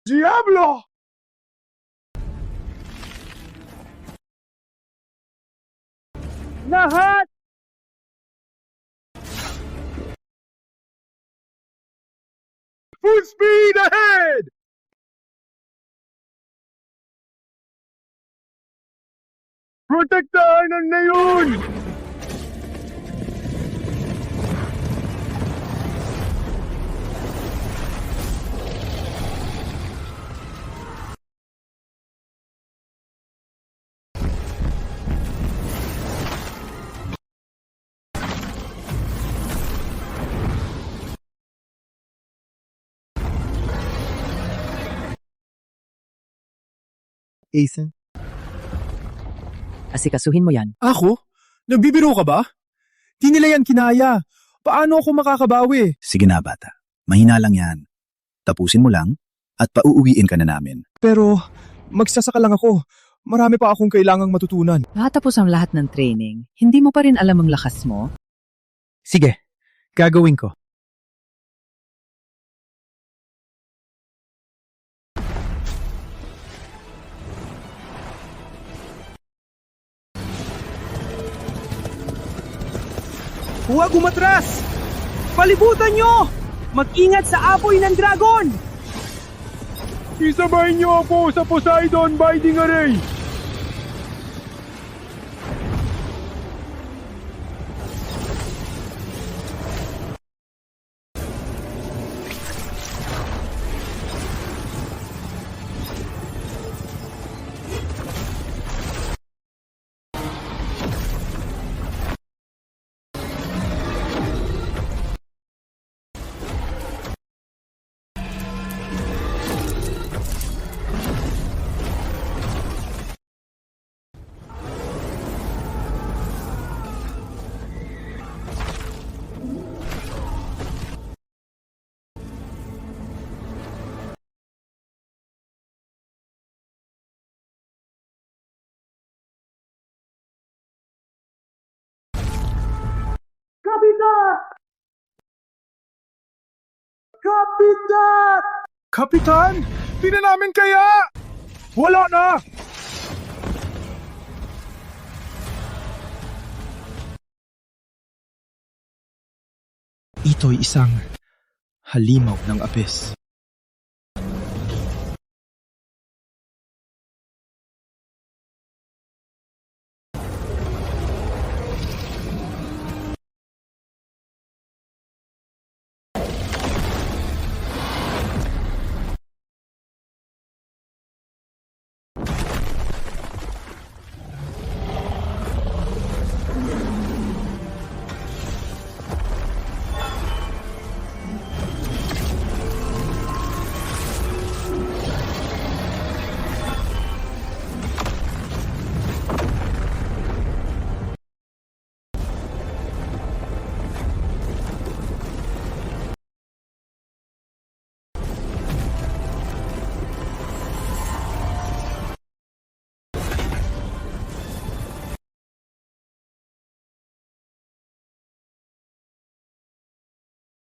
Diablo! Lahat! Full speed ahead! Protektahan na yun! Ethan? Asikasuhin mo yan. Ako? Nagbibiro ka ba? Di nila yan kinaya. Paano ako makakabawi? Sige na, bata. Mahina lang yan. Tapusin mo lang at pauuwiin ka na namin. Pero, magsasaka lang ako. Marami pa akong kailangang matutunan. Matapos ang lahat ng training, hindi mo pa rin alam ang lakas mo? Sige, gagawin ko. Huwag umatras! Palibutan nyo! Mag-ingat sa apoy ng dragon! Isabay niyo ako sa Poseidon Binding Array! Kapitan! Kapitan! Kapitan! Di na namin kaya! Wala na! Ito'y isang halimaw ng apis.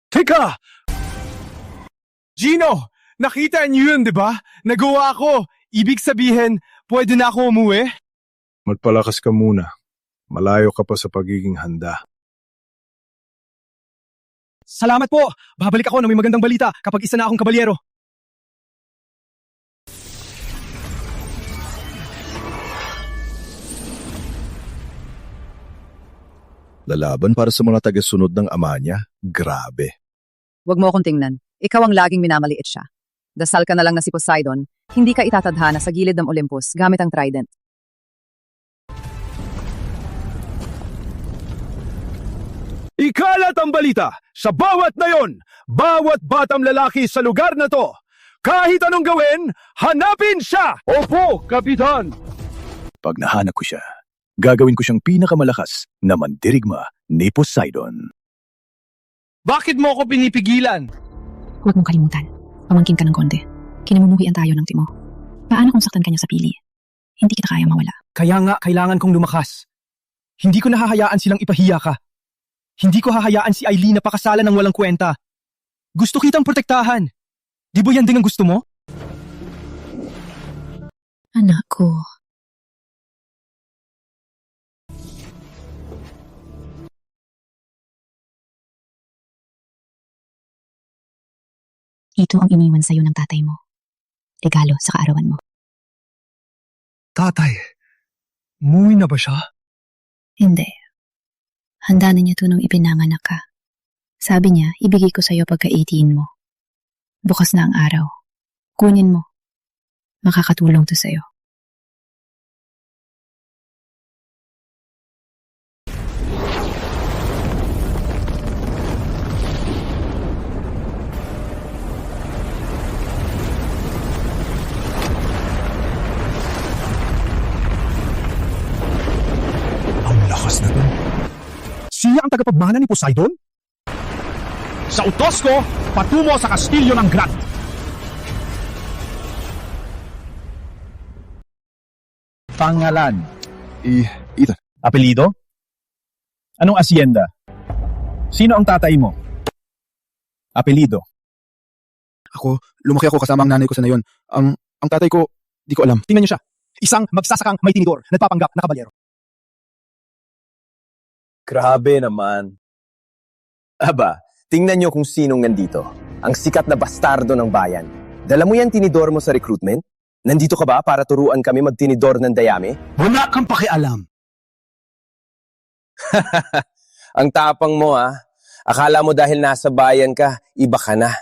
Teka! Gino! Nakita niyo yun, di ba? Nagawa ko! Ibig sabihin, pwede na ako umuwi? Magpalakas ka muna. Malayo ka pa sa pagiging handa. Salamat po! Babalik ako ng may magandang balita kapag isa na akong kabalyero. Lalaban para sa mga tagasunod ng ama niya? Grabe. Huwag mo akong tingnan. Ikaw ang laging minamaliit siya. Dasal ka na lang na si Poseidon, hindi ka itatadhana sa gilid ng Olympus gamit ang trident. Ikalat ang balita! Sa bawat nayon, bawat batang lalaki sa lugar na to, kahit anong gawin, hanapin siya! Opo, Kapitan! Pag nahanap ko siya, gagawin ko siyang pinakamalakas na mandirigma ni Poseidon. Bakit mo ako pinipigilan? Huwag mong kalimutan. Pamangkin ka ng konde. Kinamumuhian tayo ng timo. Paano kung saktan ka niya sa pili? Hindi kita kaya mawala. Kaya nga, kailangan kong lumakas. Hindi ko nahahayaan silang ipahiya ka. Hindi ko hahayaan si Eileen na pakasalan ng walang kwenta. Gusto kitang protektahan. Di ba yan din ang gusto mo? Anak ko. Ito ang iniwan sa'yo ng tatay mo. Regalo sa kaarawan mo. Tatay, muwi na ba siya? Hindi. Handa na niya ito nung ipinanganak ka. Sabi niya, ibigay ko sa'yo pagka 18 mo. Bukas na ang araw. Kunin mo. Makakatulong to sa'yo. Ang lakas na to. Siya ang tagapagmana ni Poseidon? Sa utos ko, patungo sa kastilyo ng Grand. Pangalan. Ethan. Apelido? Anong asyenda? Sino ang tatay mo? Apelido. Lumaki ako kasama ang nanay ko sa nayon. Ang tatay ko, di ko alam. Tingnan niyo siya. Isang magsasakang may tinidor, nagpapanggap na kabalyero. Grabe naman. Aba, tingnan nyo kung sinong nandito. Ang sikat na bastardo ng bayan. Dala mo yan tinidor mo sa recruitment? Nandito ka ba para turuan kami magtinidor ng dayami? Wala kang pakialam. Ang tapang mo Akala mo dahil nasa bayan ka, iba ka na.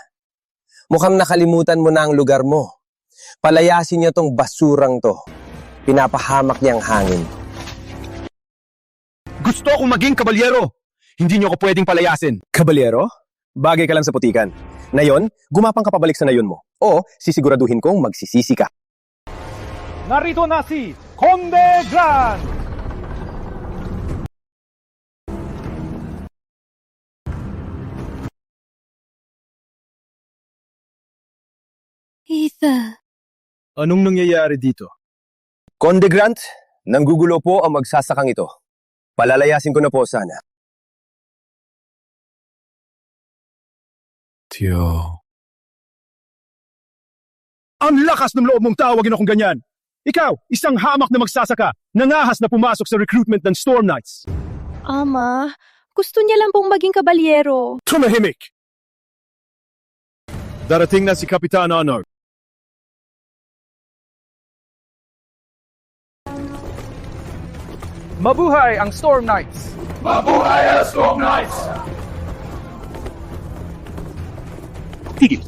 Mukhang nakalimutan mo na ang lugar mo. Palayasin niyo tong basurang to. Pinapahamak niyang hangin. Gusto kong maging kabalyero. Hindi niyo ako pwedeng palayasin. Kabalyero? Bagay ka lang sa putikan. Ngayon, gumapang ka pabalik sa nayon mo. O, sisiguraduhin kong magsisisi ka. Narito na si Conde Grand! Ethan. Anong nangyayari dito? Conde Grant, nanggugulo po ang magsasakang ito. Palalayasin ko na po sana. Tiyo. Ang lakas ng loob mong tawagin akong ganyan. Ikaw, isang hamak na magsasaka, nangahas na pumasok sa recruitment ng Storm Knights. Ama, gusto niya lang pong maging kabalyero. Tumahimik! Darating na si Kapitan Honor. Mabuhay ang Storm Knights! Tigil!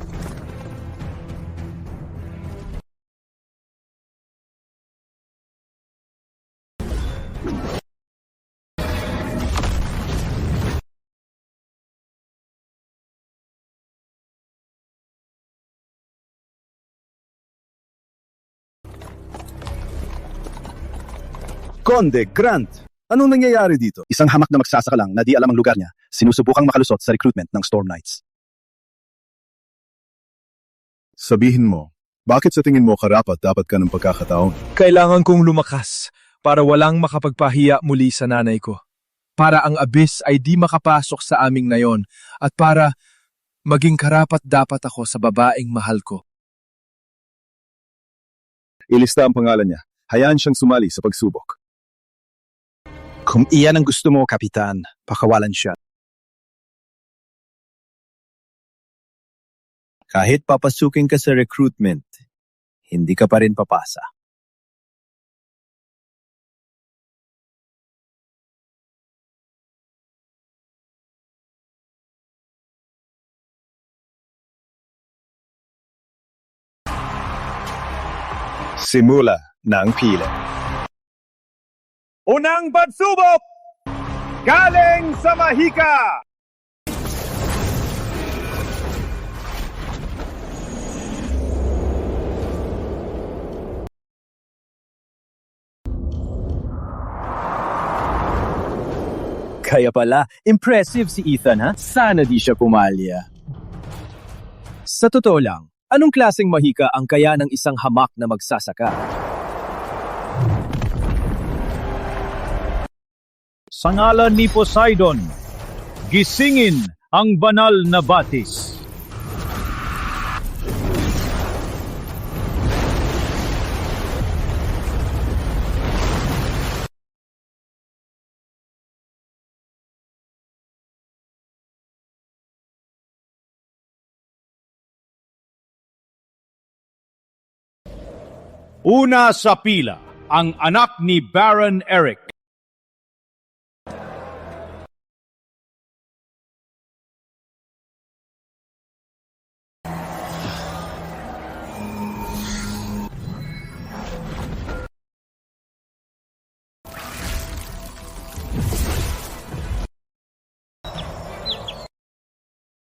Conde Grant. Anong nangyayari dito? Isang hamak na magsasaka lang na di alam ang lugar niya, sinusubukang makalusot sa recruitment ng Storm Knights. Sabihin mo, bakit sa tingin mo karapat dapat ka ng pagkakataon? Kailangan kong lumakas para walang makapagpahiya muli sa nanay ko. Para ang abyss ay di makapasok sa aming nayon at para maging karapat dapat ako sa babaeng mahal ko. Ilista ang pangalan niya. Hayaan siyang sumali sa pagsubok. Kung iyan ang gusto mo, Kapitan, pakawalan siya. Kahit papasukin ka sa recruitment, hindi ka pa rin papasa. Simula na ang pila. Unang pagsubok! Galing sa Mahika! Kaya pala, impressive si Ethan ha? Sana di siya pumalya. Sa totoo lang, anong klaseng mahika ang kaya ng isang hamak na magsasaka? Sa ngalan ni Poseidon, gisingin ang banal na batis. Una sa pila, ang anak ni Baron Eric.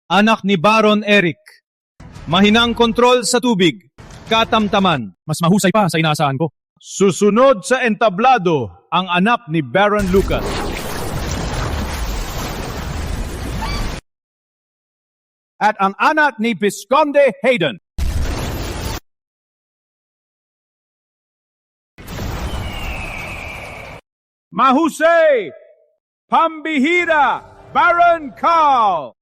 Anak ni Baron Eric. Mahinang kontrol sa tubig. Katamtaman. Mas mahusay pa sa inaasahan ko. Susunod sa entablado, ang anak ni Baron Lucas. At ang anak ni Visconde Hayden. Mahusay! Pambihira! Baron Carl!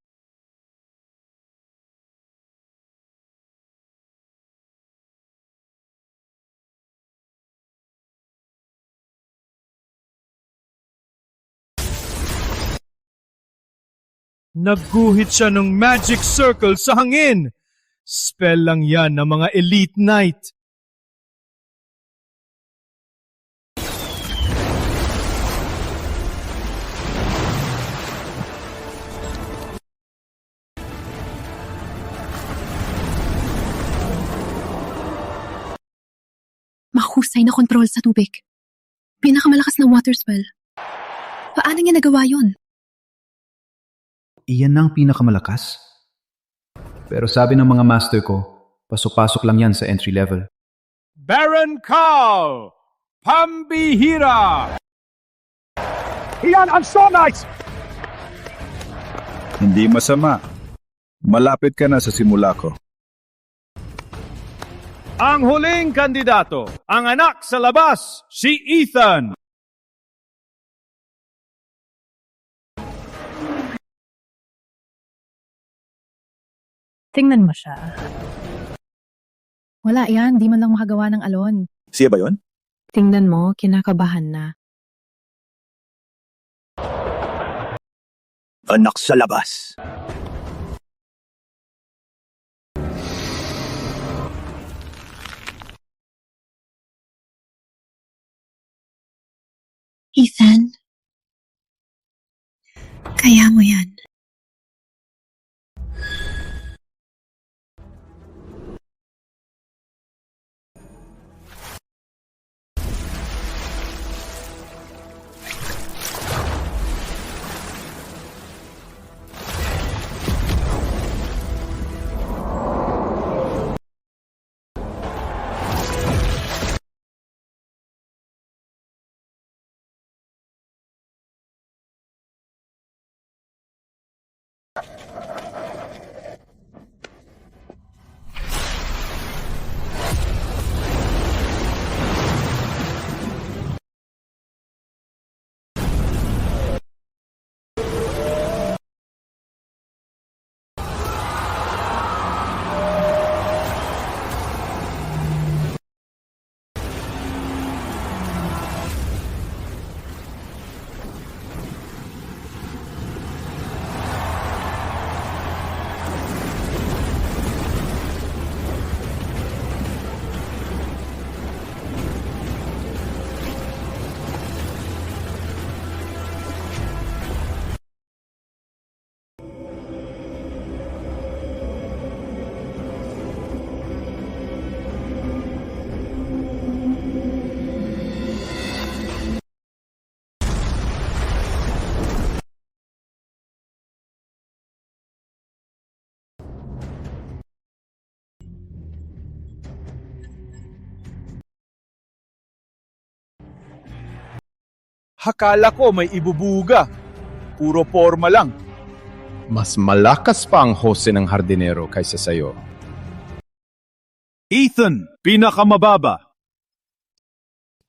Nagguhit siya ng magic circle sa hangin. Spell lang yan ng mga elite knight. Mahusay na kontrol sa tubig. Pinakamalakas na water spell. Paano niya nagawa yun? Iyan ang pinakamalakas. Pero sabi ng mga master ko, pasok-pasok lang yan sa entry level. Baron Carl! Pambihira! Iyan ang Storm Knights! Hindi masama. Malapit ka na sa simula ko. Ang huling kandidato, ang anak sa labas, si Ethan. Tingnan mo siya. Wala yan, di man lang makagawa ng alon. Siya ba yun? Tingnan mo, kinakabahan na. Anak sa labas. Ethan? Kaya mo yan. Hakala ko may ibubuga. Puro forma lang. Mas malakas pa ang Jose ng hardinero kaysa sayo. Ethan, pinakamababa.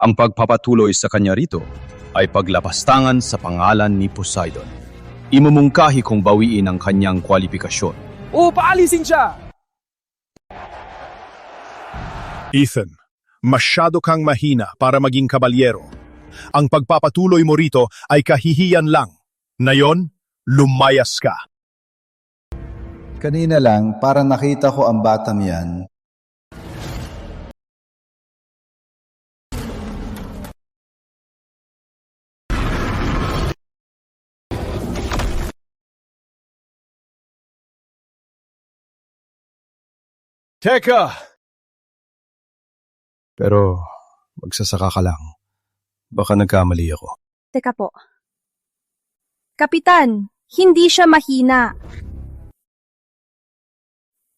Ang pagpapatuloy sa kanya rito ay paglapastangan sa pangalan ni Poseidon. Imumungkahi kong bawiin ang kanyang kwalifikasyon. Paalisin siya! Ethan, masyado kang mahina para maging kabalyero. Ang pagpapatuloy mo rito ay kahihiyan lang. Ngayon, lumayas ka. Kanina lang, parang nakita ko ang batang yan Teka! Pero magsasaka ka lang. Baka nagkamali ako. Teka po. Kapitan, hindi siya mahina.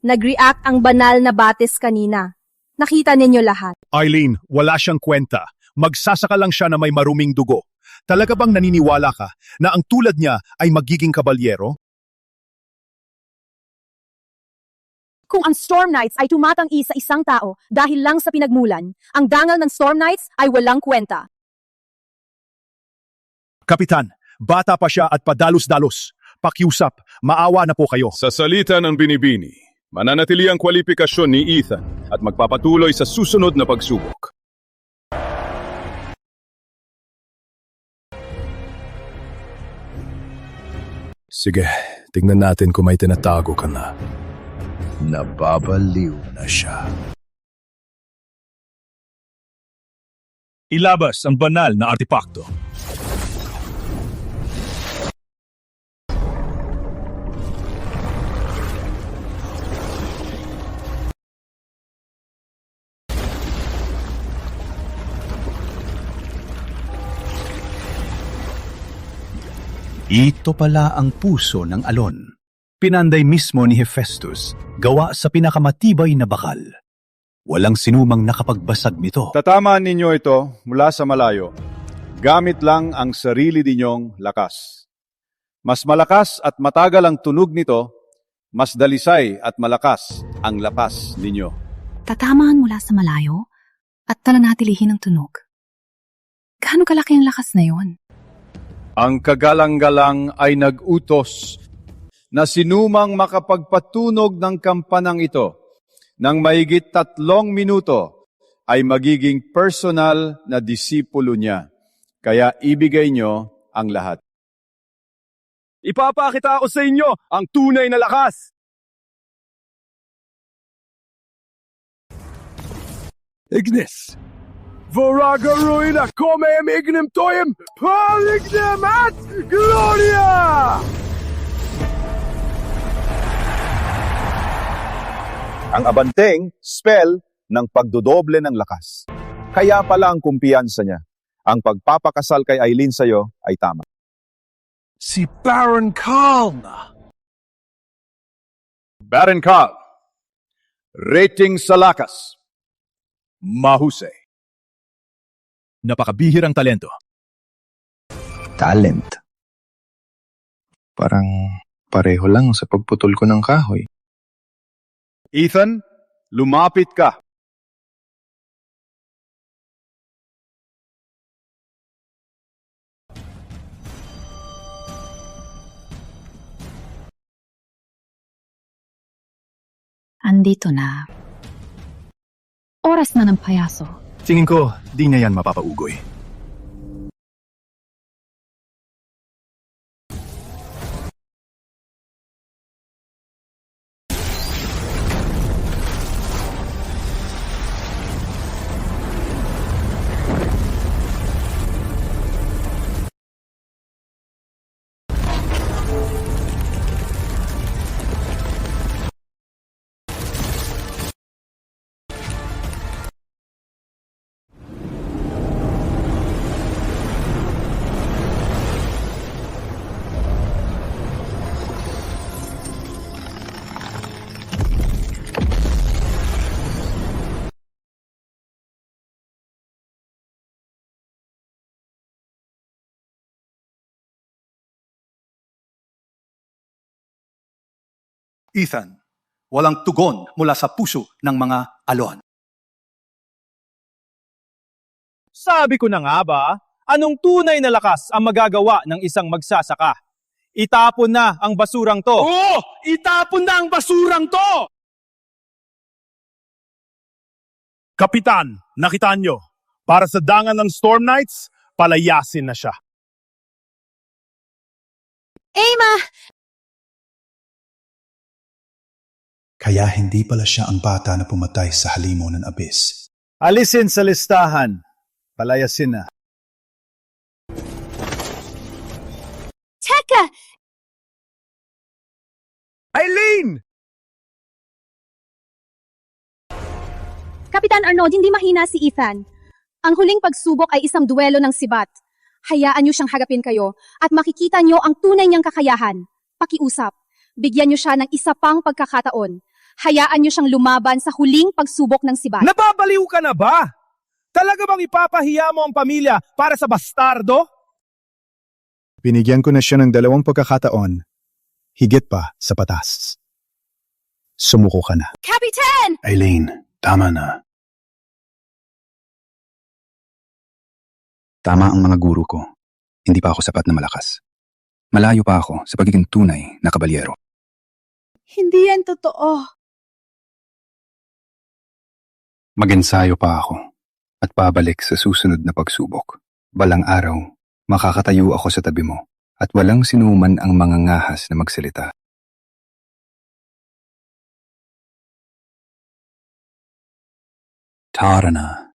Nag-react ang banal na batis kanina. Nakita ninyo lahat. Eileen, wala siyang kwenta. Magsasaka lang siya na may maruming dugo. Talaga bang naniniwala ka na ang tulad niya ay magiging kabalyero? Kung ang Storm Knights ay tumatanggi sa isang tao dahil lang sa pinagmulan, ang dangal ng Storm Knights ay walang kwenta. Kapitan, bata pa siya at padalos-dalos. Pakiusap, maawa na po kayo. Sa salita ng binibini, mananatili ang kwalifikasyon ni Ethan at magpapatuloy sa susunod na pagsubok. Sige, tingnan natin kung may tinatago ka na. Nababaliw na siya. Ilabas ang banal na artipakto. Ito pala ang puso ng alon. Pinanday mismo ni Hephaestus, gawa sa pinakamatibay na bakal. Walang sinumang nakapagbasag nito. Tatamaan ninyo ito mula sa malayo. Gamit lang ang sarili ninyong lakas. Mas malakas at matagal ang tunog nito, mas dalisay at malakas ang lapas ninyo. Tatamaan mula sa malayo at talanatilihin ang tunog. Gaano kalaki ang lakas na yon? Ang kagalang-galang ay nag-utos na sinumang makapagpatunog ng kampanang ito ng mahigit 3 minuto ay magiging personal na disipulo niya. Kaya ibigay nyo ang lahat. Ipapakita ko sa inyo ang tunay na lakas! Ignis! Voraga ruina comem ignem toem palignem at gloria! Ang abanteng, spell ng pagdodoble ng lakas. Kaya pala ang kumpiyansa niya. Ang pagpapakasal kay Eileen sa'yo ay tama. Si Baron Karl na! Baron Karl, rating sa lakas. Mahusay. Napakabihirang talento. Talent? Parang pareho lang sa pagputol ko ng kahoy. Ethan, lumapit ka. Andito na. Oras na ng payaso. Tingin ko, di niya yan mapapaugoy. Ethan, walang tugon mula sa puso ng mga alon. Sabi ko na nga ba, anong tunay na lakas ang magagawa ng isang magsasaka? Itapon na ang basurang to! Oo! Itapon na ang basurang to! Kapitan, nakita nyo, para sa dangan ng Storm Knights, palayasin na siya. Emma! Kaya hindi pala siya ang bata na pumatay sa halimo ng Abyss. Alisin sa listahan. Palayasin na. Teka! Eileen! Kapitan Arnold, hindi mahina si Ethan. Ang huling pagsubok ay isang duelo ng sibat. Hayaan niyo siyang harapin kayo at makikita niyo ang tunay niyang kakayahan. Pakiusap, bigyan niyo siya ng isa pang pagkakataon. Hayaan niyo siyang lumaban sa huling pagsubok ng sibat. Nababaliw ka na ba? Talaga bang ipapahiya mo ang pamilya para sa bastardo? Binigyan ko na siya ng 2 pagkakataon. Higit pa sa batas. Sumuko ka na. Kapitan! Eileen, tama na. Tama ang mga guro ko. Hindi pa ako sapat na malakas. Malayo pa ako sa pagiging tunay na kabalyero. Hindi yan totoo. Mag-ensayo pa ako at pabalik sa susunod na pagsubok. Balang araw, makakatayo ako sa tabi mo at walang sinuman ang mga ngahas na magsalita. Tara na.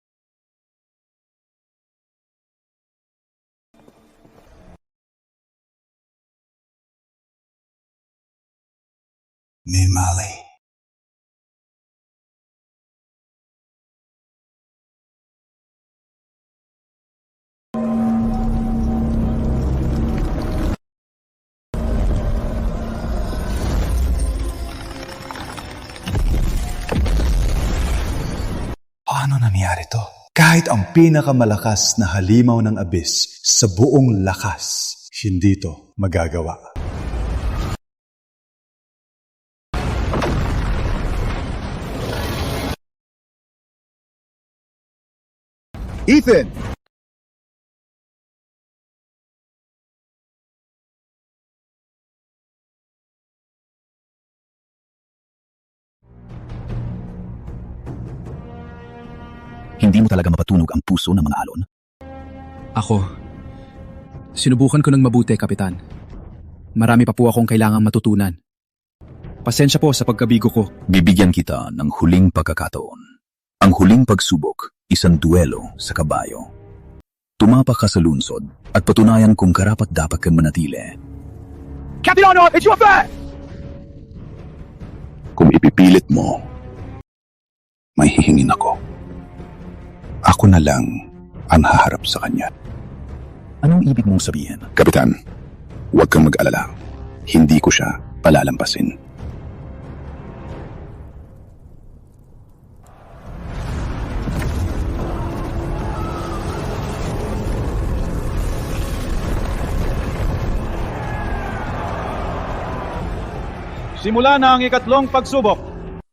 Mimali. Paano nangyari to? Kahit ang pinakamalakas na halimaw ng abyss sa buong lakas, hindi to magagawa. Ethan! Hindi mo talaga mapatunog ang puso ng mga alon? Ako, sinubukan ko ng mabuti, Kapitan. Marami pa po akong kailangang matutunan. Pasensya po sa pagkabigo ko. Bibigyan kita ng huling pagkakataon. Ang huling pagsubok, isang duelo sa kabayo. Tumapak ka sa lunsod at patunayan kung karapat dapat kang manatili. Captain Arnold, it's your affair! Kung ipipilit mo, may hihingin ako. Ako na lang ang haharap sa kanya. Anong ibig mong sabihin? Kapitan, huwag kang mag-alala. Hindi ko siya palalampasin. Simula na ang ikatlong pagsubok.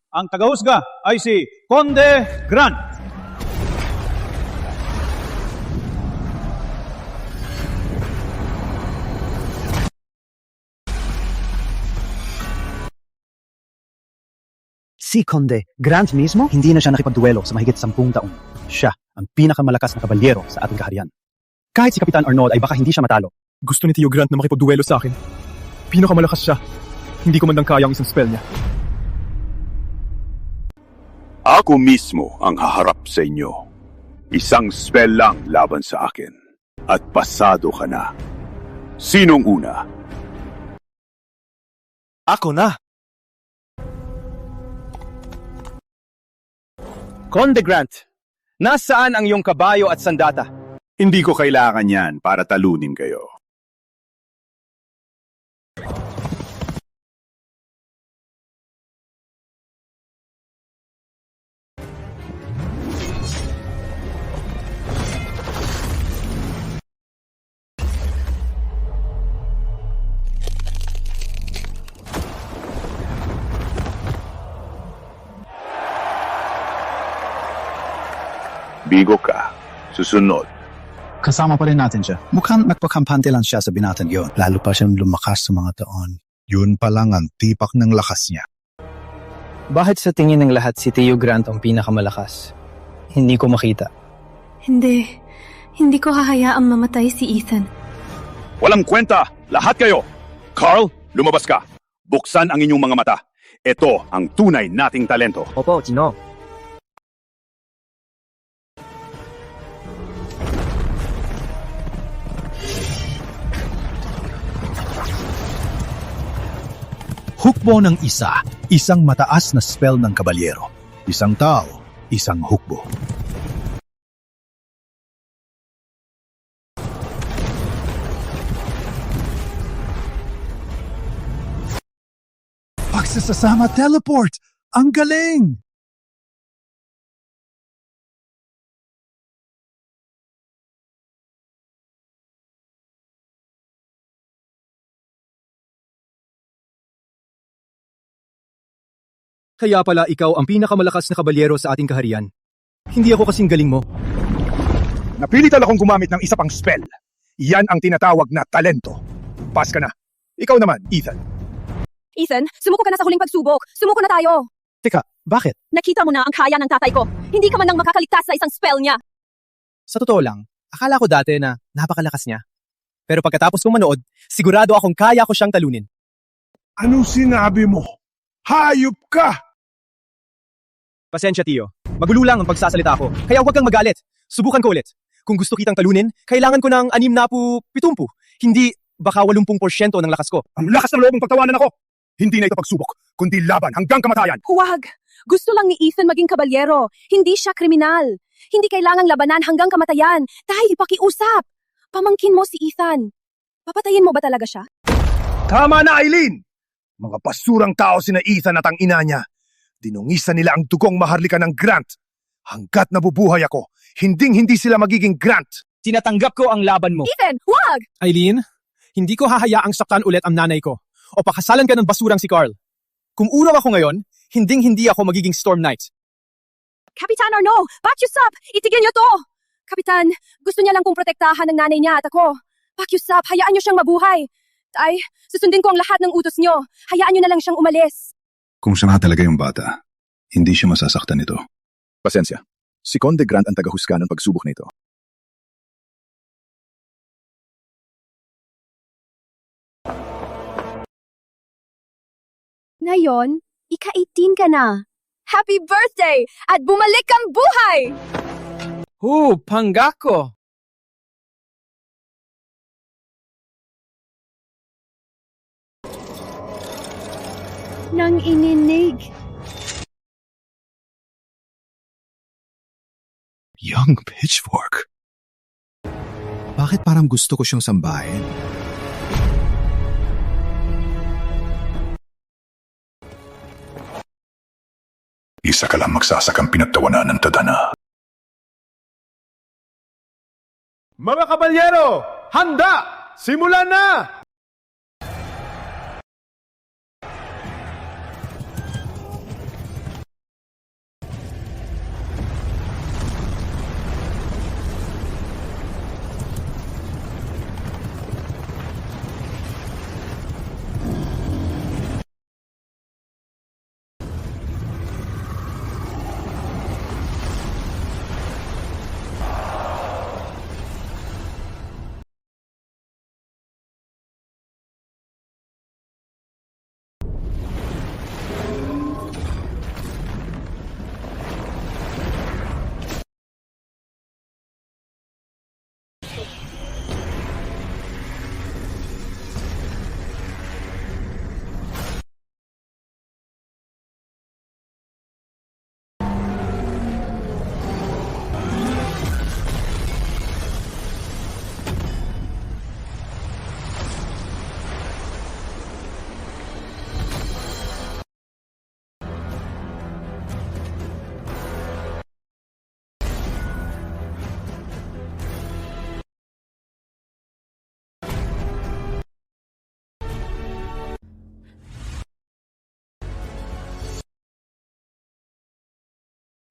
Ang tagahusga ay si Conde Grant. Si Conde Grant mismo, hindi na siya nakipagduelo sa mahigit 10 taon. Siya ang pinakamalakas na kabalyero sa ating kaharian. Kahit si Kapitan Arnold ay baka hindi siya matalo. Gusto ni Tio Grant na makipagduelo sa akin. Pinakamalakas siya. Hindi ko man lang kaya ang isang spell niya. Ako mismo ang haharap sa inyo. Isang spell lang laban sa akin. At pasado ka na. Sinong una? Ako na. Conde Grant, nasaan ang iyong kabayo at sandata? Hindi ko kailangan yan para talunin kayo. Bigo ka. Susunod. Kasama pa rin natin siya. Mukhang nagpakampante lang siya sa binatang yun. Lalo pa siyang lumakas sa mga taon. Yun pa lang ang tipak ng lakas niya. Bakit sa tingin ng lahat si Tio Grant ang pinakamalakas? Hindi ko makita. Hindi ko hahayaang mamatay si Ethan. Walang kwenta! Lahat kayo! Carl, lumabas ka! Buksan ang inyong mga mata. Ito ang tunay nating talento. Opo, Gino. Hukbo ng isa, isang mataas na spell ng kabalyero. Isang tao, isang hukbo. Pagsasasama teleport! Ang galing! Kaya pala ikaw ang pinakamalakas na kabalyero sa ating kaharian. Hindi ako kasing galing mo. Napilitan akong gumamit ng isa pang spell. Yan ang tinatawag na talento. Pas ka na. Ikaw naman, Ethan. Ethan, sumuko ka na sa huling pagsubok. Sumuko na tayo. Teka, bakit? Nakita mo na ang kaya ng tatay ko. Hindi ka man nang makakaligtas sa isang spell niya. Sa totoo lang, akala ko dati na napakalakas niya. Pero pagkatapos kong manood, sigurado akong kaya ko siyang talunin. Anong sinabi mo? Hayop ka! Pasensya, Tio. Magulo lang ang pagsasalita ko. Kaya huwag kang magalit. Subukan ko ulit. Kung gusto kitang talunin, kailangan ko ng 60-70. Hindi baka 80% ng lakas ko. Ang lakas ng loob mong pagtawanan ako! Hindi na ito pagsubok, kundi laban hanggang kamatayan. Huwag! Gusto lang ni Ethan maging kabalyero. Hindi siya kriminal. Hindi kailangang labanan hanggang kamatayan. Dahil pakiusap. Pamangkin mo si Ethan. Papatayin mo ba talaga siya? Tama na, Eileen! Mga basurang tao sina Ethan at ang ina niya. Dinungisan nila ang dugong maharlika ng Grant. Hanggat nabubuhay ako, hinding-hindi sila magiging Grant. Tinatanggap ko ang laban mo. Ethan, huwag! Eileen, hindi ko hahayaang saktan ulit ang nanay ko. O pakasalan ka ng basurang si Carl. Kung uraw ako ngayon, hinding-hindi ako magiging Storm Knight. Kapitan Arno, pakiusap! Itigil niyo to! Kapitan, gusto niya lang kong protektahan ng nanay niya at ako. Pakiusap, hayaan niyo siyang mabuhay. Ay, susundin ko ang lahat ng utos niyo. Hayaan niyo na lang siyang umalis. Kung siya nga talaga yung bata, hindi siya masasaktan nito. Pasensya. Si Conde Grant ang tagahusga ng pagsubok nito. Ngayon, ika-18 ka na. Happy birthday! At bumalik ang buhay! Panggako! Nang ininig. Young Pitchfork. Bakit parang gusto ko siyang sambahin? Isa ka lang magsasakang pinagtawanan ng tadhana. Mga kabalyero, handa! Simulan na!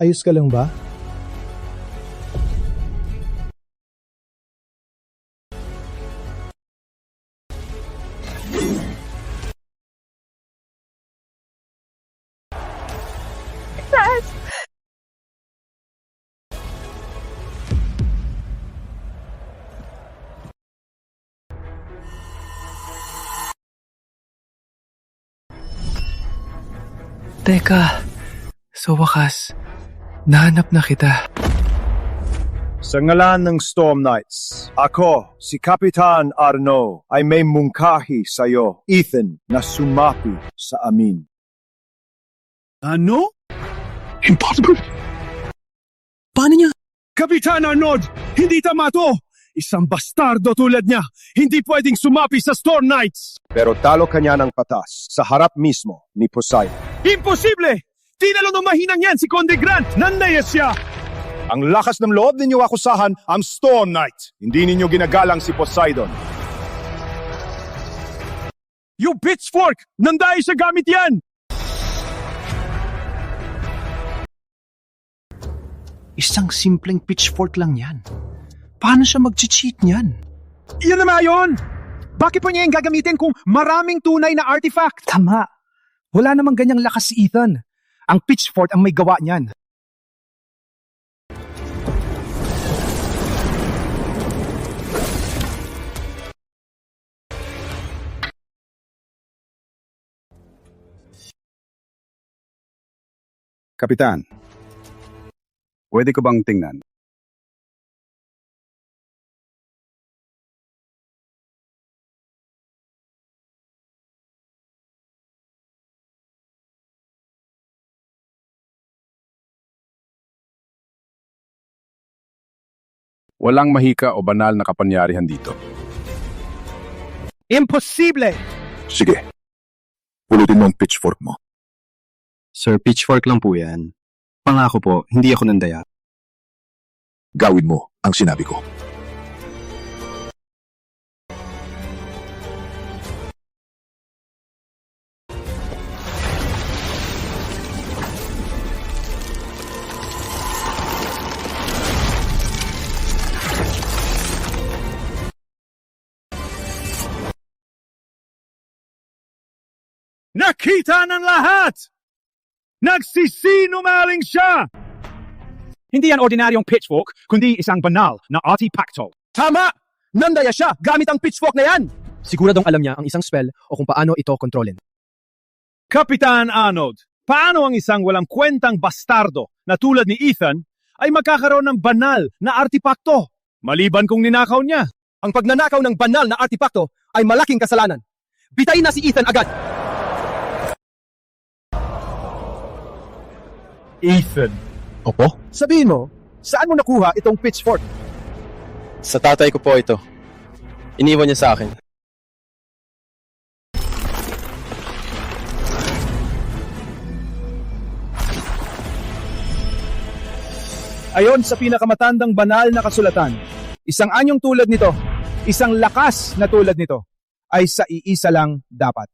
Ayos ka lang ba? Teka, sa wakas, nahanap na kita. Sa ngalan ng Storm Knights, ako, si Kapitan Arno, ay may mungkahi sa iyo, Ethan, na sumapi sa amin. Ano? Impossible! Kapitan Arnold, hindi tama to! Isang bastardo tulad niya, hindi pwedeng sumapi sa Storm Knights! Pero talo kanya ng patas sa harap mismo ni Poseidon. Imposible! Tinalo ng mahinang yan si Conde Grant! Nandaya siya! Ang lakas ng loob ninyo akusahan ang Storm Knight. Hindi ninyo ginagalang si Poseidon. You pitchfork! Nandaya siya gamit yan! Isang simpleng pitchfork lang yan. Paano siya mag-cheat niyan? Iyon na yun! Bakit pa niya yung gagamitin kung maraming tunay na artifact? Tama. Wala namang ganyang lakas si Ethan. Ang pitchfork ang may gawa niyan. Kapitan, pwede ko bang tingnan? Walang mahika o banal na kapangyarihan dito. Imposible! Sige, pulutin mo ang pitchfork mo. Sir, pitchfork lang po yan. Pangako po, hindi ako nandaya. Gawin mo ang sinabi ko. Nakita ng lahat! Nagsisinungaling siya! Hindi yan ordinaryong pitchfork, kundi isang banal na artipacto. Tama! Nandaya siya gamit ang pitchfork na yan! Siguradong alam niya ang isang spell o kung paano ito kontrolin. Kapitan Arnold, paano ang isang walang kwentang bastardo na tulad ni Ethan ay magkakaroon ng banal na artipakto? Maliban kung ninakaw niya. Ang pagnanakaw ng banal na artipakto ay malaking kasalanan. Bitayin na si Ethan agad! Ethan. Opo? Sabihin mo, saan mo nakuha itong pitchfork? Sa tatay ko po ito. Iniwan niya sa akin. Ayon sa pinakamatandang banal na kasulatan, isang anyong tulad nito, isang lakas na tulad nito, ay sa iisa lang dapat.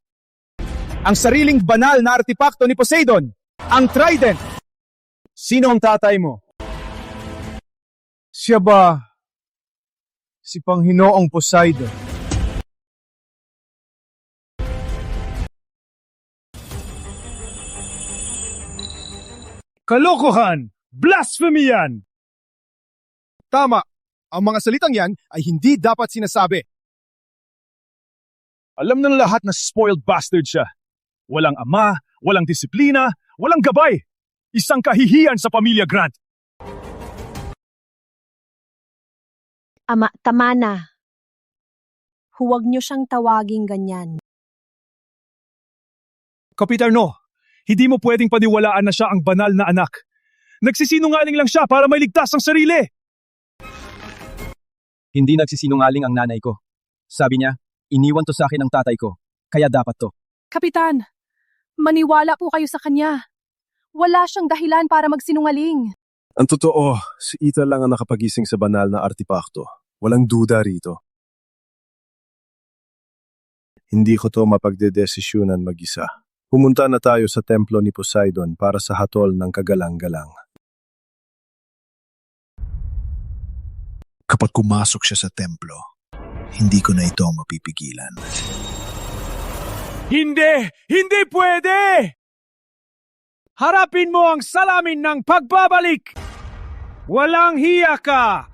Ang sariling banal na artipakto ni Poseidon, ang Trident. Sino ang tatay mo? Siya ba si Panghinoong Poseidon? Kalokohan! Blasphemy yan! Tama, ang mga salitang yan ay hindi dapat sinasabi. Alam ng lahat na spoiled bastard siya. Walang ama, walang disiplina, walang gabay. Isang kahihiyan sa pamilya Grant. Ama, tama na. Huwag niyo siyang tawaging ganyan. Kapitan, hindi mo pwedeng paniwalaan na siya ang banal na anak. Nagsisinungaling lang siya para mailigtas ang sarili. Hindi nagsisinungaling ang nanay ko. Sabi niya, iniwan to sa akin ng tatay ko, kaya dapat to. Kapitan, maniwala po kayo sa kanya. Wala siyang dahilan para magsinungaling. Ang totoo, si Ethan lang ang nakapagising sa banal na artipakto. Walang duda rito. Hindi ko to mapagdedesisyonan mag-isa. Pumunta na tayo sa templo ni Poseidon para sa hatol ng kagalang-galang. Kapag pumasok siya sa templo, hindi ko na ito mapipigilan. Hindi! Hindi pwede! Harapin mo ang salamin ng pagbabalik! Walang hiya ka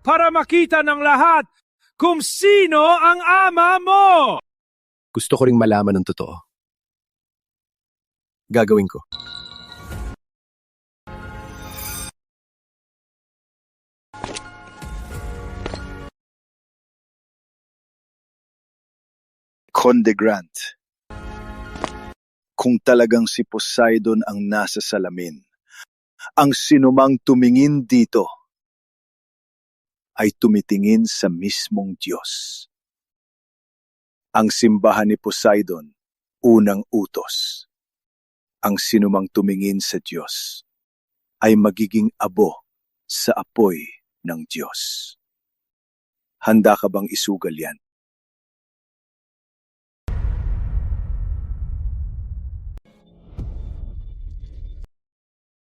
para makita ng lahat kung sino ang ama mo! Gusto ko ring malaman ng totoo. Gagawin ko. Conde Grant, kung talagang si Poseidon ang nasa salamin, ang sinumang tumingin dito ay tumitingin sa mismong Diyos. Ang simbahan ni Poseidon, unang utos. Ang sinumang tumingin sa Diyos ay magiging abo sa apoy ng Diyos. Handa ka bang isugal yan?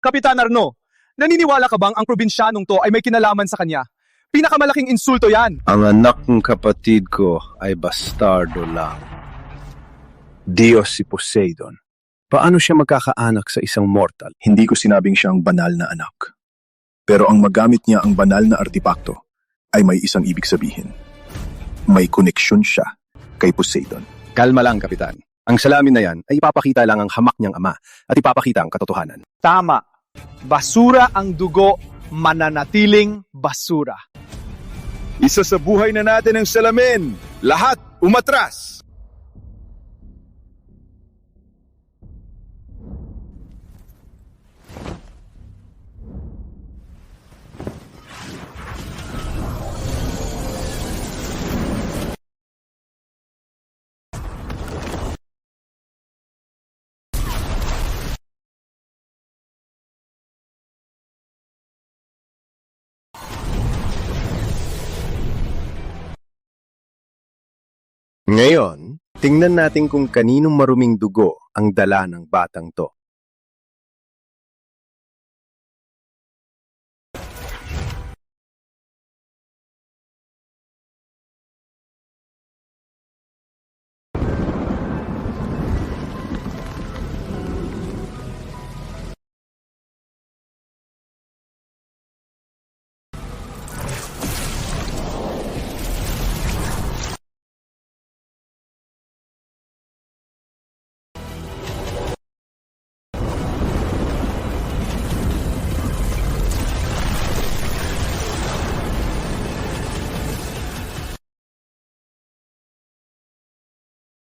Kapitan Arno, naniniwala ka bang ang probinsyanong to ay may kinalaman sa kanya? Pinakamalaking insulto yan. Ang anak ng kapatid ko ay bastardo lang. Diyos si Poseidon. Paano siya magkakaanak sa isang mortal? Hindi ko sinabing siyang banal na anak. Pero ang magamit niya ang banal na artipakto ay may isang ibig sabihin. May koneksyon siya kay Poseidon. Kalma lang, Kapitan. Ang salamin na yan ay ipapakita lang ang hamak niyang ama at ipapakita ang katotohanan. Tama. Basura ang dugo, mananatiling basura. Isa sa buhay na natin ang salamin. Lahat umatras. Ngayon, tingnan natin kung kaninong maruming dugo ang dala ng batang to.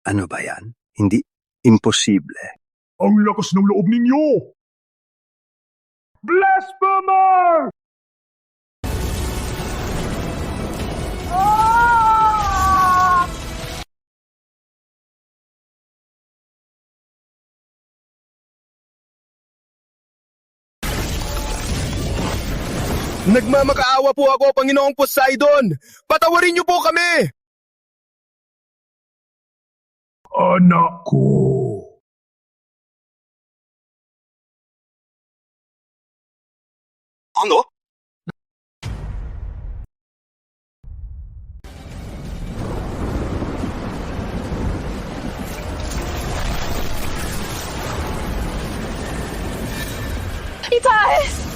Ano ba yan? Hindi imposible. Ang lakas ng loob ninyo! Blasphemer! Nagmamakaawa po ako, Panginoong Poseidon! Patawarin niyo po kami! Anak ko! Ano? Itas!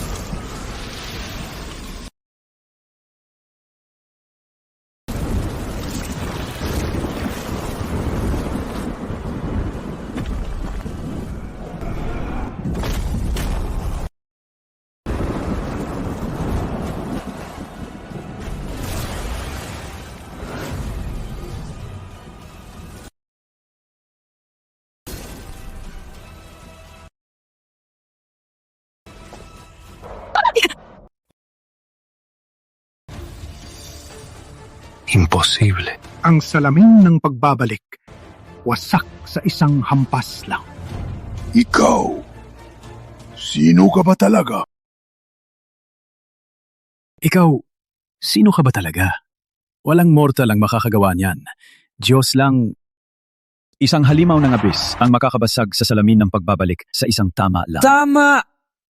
Imposible. Ang salamin ng pagbabalik, wasak sa isang hampas lang. Ikaw, sino ka ba talaga? Ikaw, sino ka ba talaga? Walang mortal ang makakagawa niyan. Diyos lang. Isang halimaw ng abis ang makakabasag sa salamin ng pagbabalik sa isang tama lang. Tama!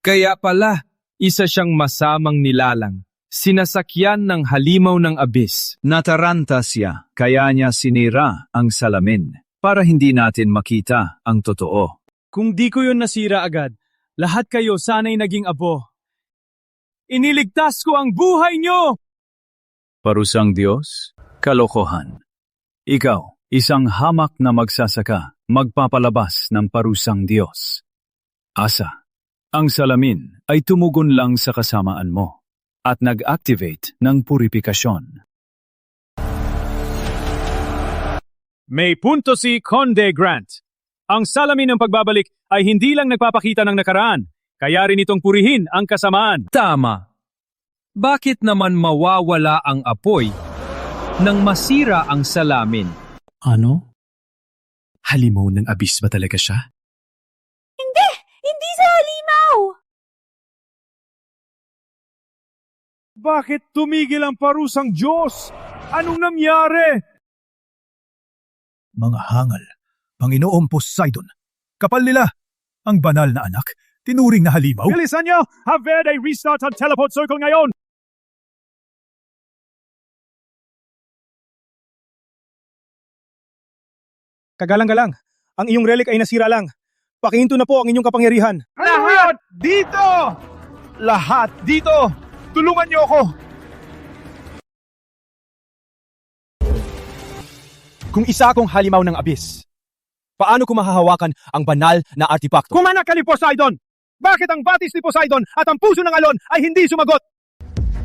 Kaya pala, isa siyang masamang nilalang. Sinasakyan ng halimaw ng abis. Nataranta siya, kaya niya sinira ang salamin para hindi natin makita ang totoo. Kung di ko yun nasira agad, lahat kayo sana'y naging abo. Iniligtas ko ang buhay nyo! Parusang Diyos, kalokohan. Ikaw, isang hamak na magsasaka, magpapalabas ng parusang Diyos. Asa, ang salamin ay tumugon lang sa kasamaan mo at nag-activate ng purifikasyon. May punto si Conde Grant. Ang salamin ng pagbabalik ay hindi lang nagpapakita ng nakaraan, kaya rin itong purihin ang kasamaan. Tama. Bakit naman mawawala ang apoy nang masira ang salamin? Ano? Halimaw ng abis ba talaga siya? Hindi! Hindi sa halimaw! Bakit tumigil ang parusang Diyos? Anong nangyari? Mga hangal, Panginoong Poseidon, kapal nila, ang banal na anak, tinuring na halimaw. Bilisan niyo! Have a restart ang teleport circle ngayon! Kagalang-galang, ang iyong relic ay nasira lang. Pakihinto na po ang inyong kapangyarihan. Lahat dito! Lahat dito! Tulungan niyo ako! Kung isa akong halimaw ng abis, paano ko mahahawakan ang banal na artipakto? Kumanak ka ni Poseidon! Bakit ang batis ni Poseidon at ang puso ng alon ay hindi sumagot?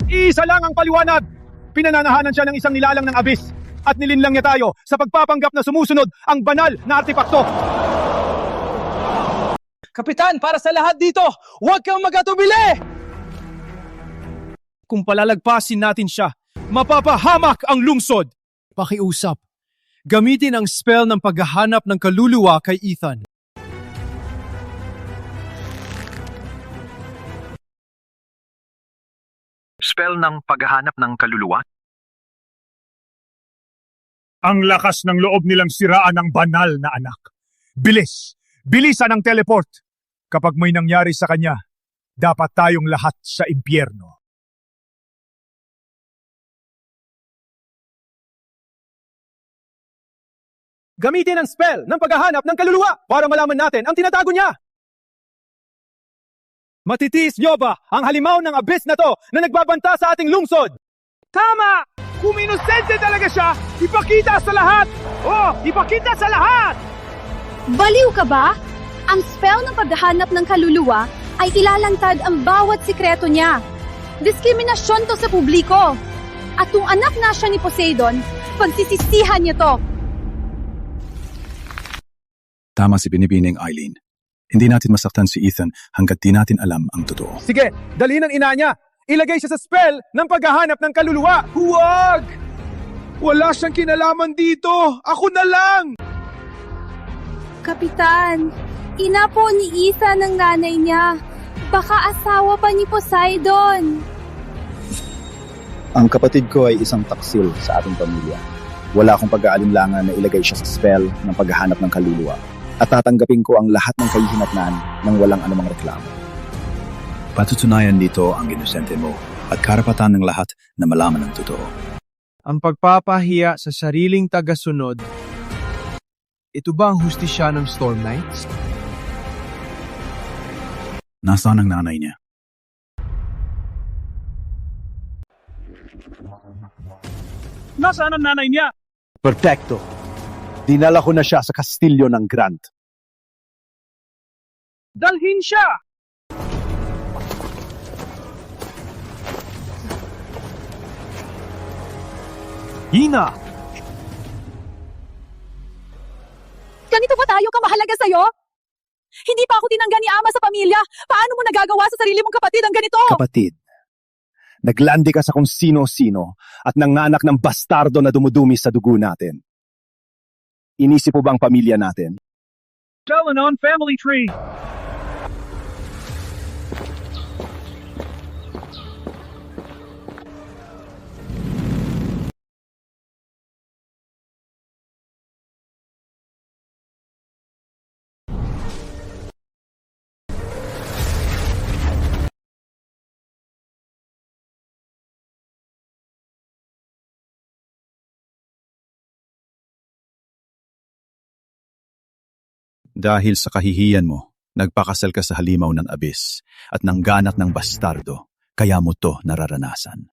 Isa lang ang paliwanag! Pinananahanan siya ng isang nilalang ng abis at nilinlang niya tayo sa pagpapanggap na sumusunod ang banal na artipakto. Kapitan, para sa lahat dito, huwag kang magatubili! Kung palalagpasin natin siya, mapapahamak ang lungsod. Pakiusap. Gamitin ang spell ng paghahanap ng kaluluwa kay Ethan. Spell ng paghahanap ng kaluluwa? Ang lakas ng loob nilang siraan ang banal na anak. Bilis! Bilisan ang teleport! Kapag may nangyari sa kanya, dapat tayong lahat sa impyerno. Gamitin ang spell ng paghahanap ng kaluluwa para malaman natin ang tinatago niya. Matitiis niyo ba ang halimaw ng abis na to na nagbabanta sa ating lungsod? Tama! Kung inosente talaga siya, ipakita sa lahat! Oh, ipakita sa lahat! Baliw ka ba? Ang spell ng paghahanap ng kaluluwa ay ilalantad ang bawat sikreto niya. Diskriminasyon to sa publiko. At kung anak na siya ni Poseidon, pagsisisihan niya to. Tama si Binibining Eileen. Hindi natin masaktan si Ethan hanggat di natin alam ang totoo. Sige, dalhin ang ina niya. Ilagay siya sa spell ng paghahanap ng kaluluwa. Huwag! Wala siyang kinalaman dito! Ako na lang! Kapitan, ina po ni Ethan ng nanay niya. Baka asawa pa ni Poseidon. Ang kapatid ko ay isang taksil sa ating pamilya. Wala akong pag-aalinlangan na ilagay siya sa spell ng paghahanap ng kaluluwa. At tatanggapin ko ang lahat ng kahihinatnan nang walang anumang reklamo. Patutunayan dito ang inosente mo at karapatan ng lahat na malaman ang totoo. Ang pagpapahiya sa sariling tagasunod, ito ba ang hustisya ng Storm Knights? Nasaan ang nanay niya? Nasaan ang nanay niya? Perfecto. Dinala ko na siya sa kastilyo ng Grant. Dalhin siya! Hina! Ganito ba tayo kamahalaga sa'yo? Hindi pa ako tinangga ni Ama sa pamilya. Paano mo nagagawa sa sarili mong kapatid ang ganito? Kapatid, naglandi ka sa kung sino-sino at nanganak ng bastardo na dumudumi sa dugo natin. Inisip mo ba ang pamilya natin? Delanon family tree! Dahil sa kahihiyan mo, nagpakasal ka sa halimaw ng abis at nangganak ng bastardo, kaya mo to nararanasan.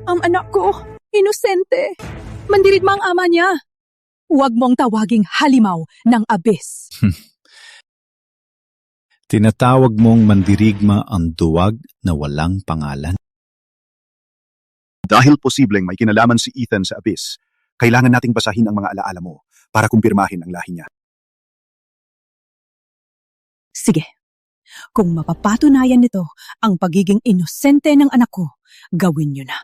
Ang anak ko, inosente. Mandirigma ang ama niya. Huwag mong tawaging halimaw ng abis. Tinatawag mong mandirigma ang duwag na walang pangalan? Dahil posibleng may kinalaman si Ethan sa abis, kailangan nating basahin ang mga alaala mo para kumpirmahin ang lahi niya. Sige. Kung mapapatunayan nito ang pagiging inosente ng anak ko, gawin niyo na.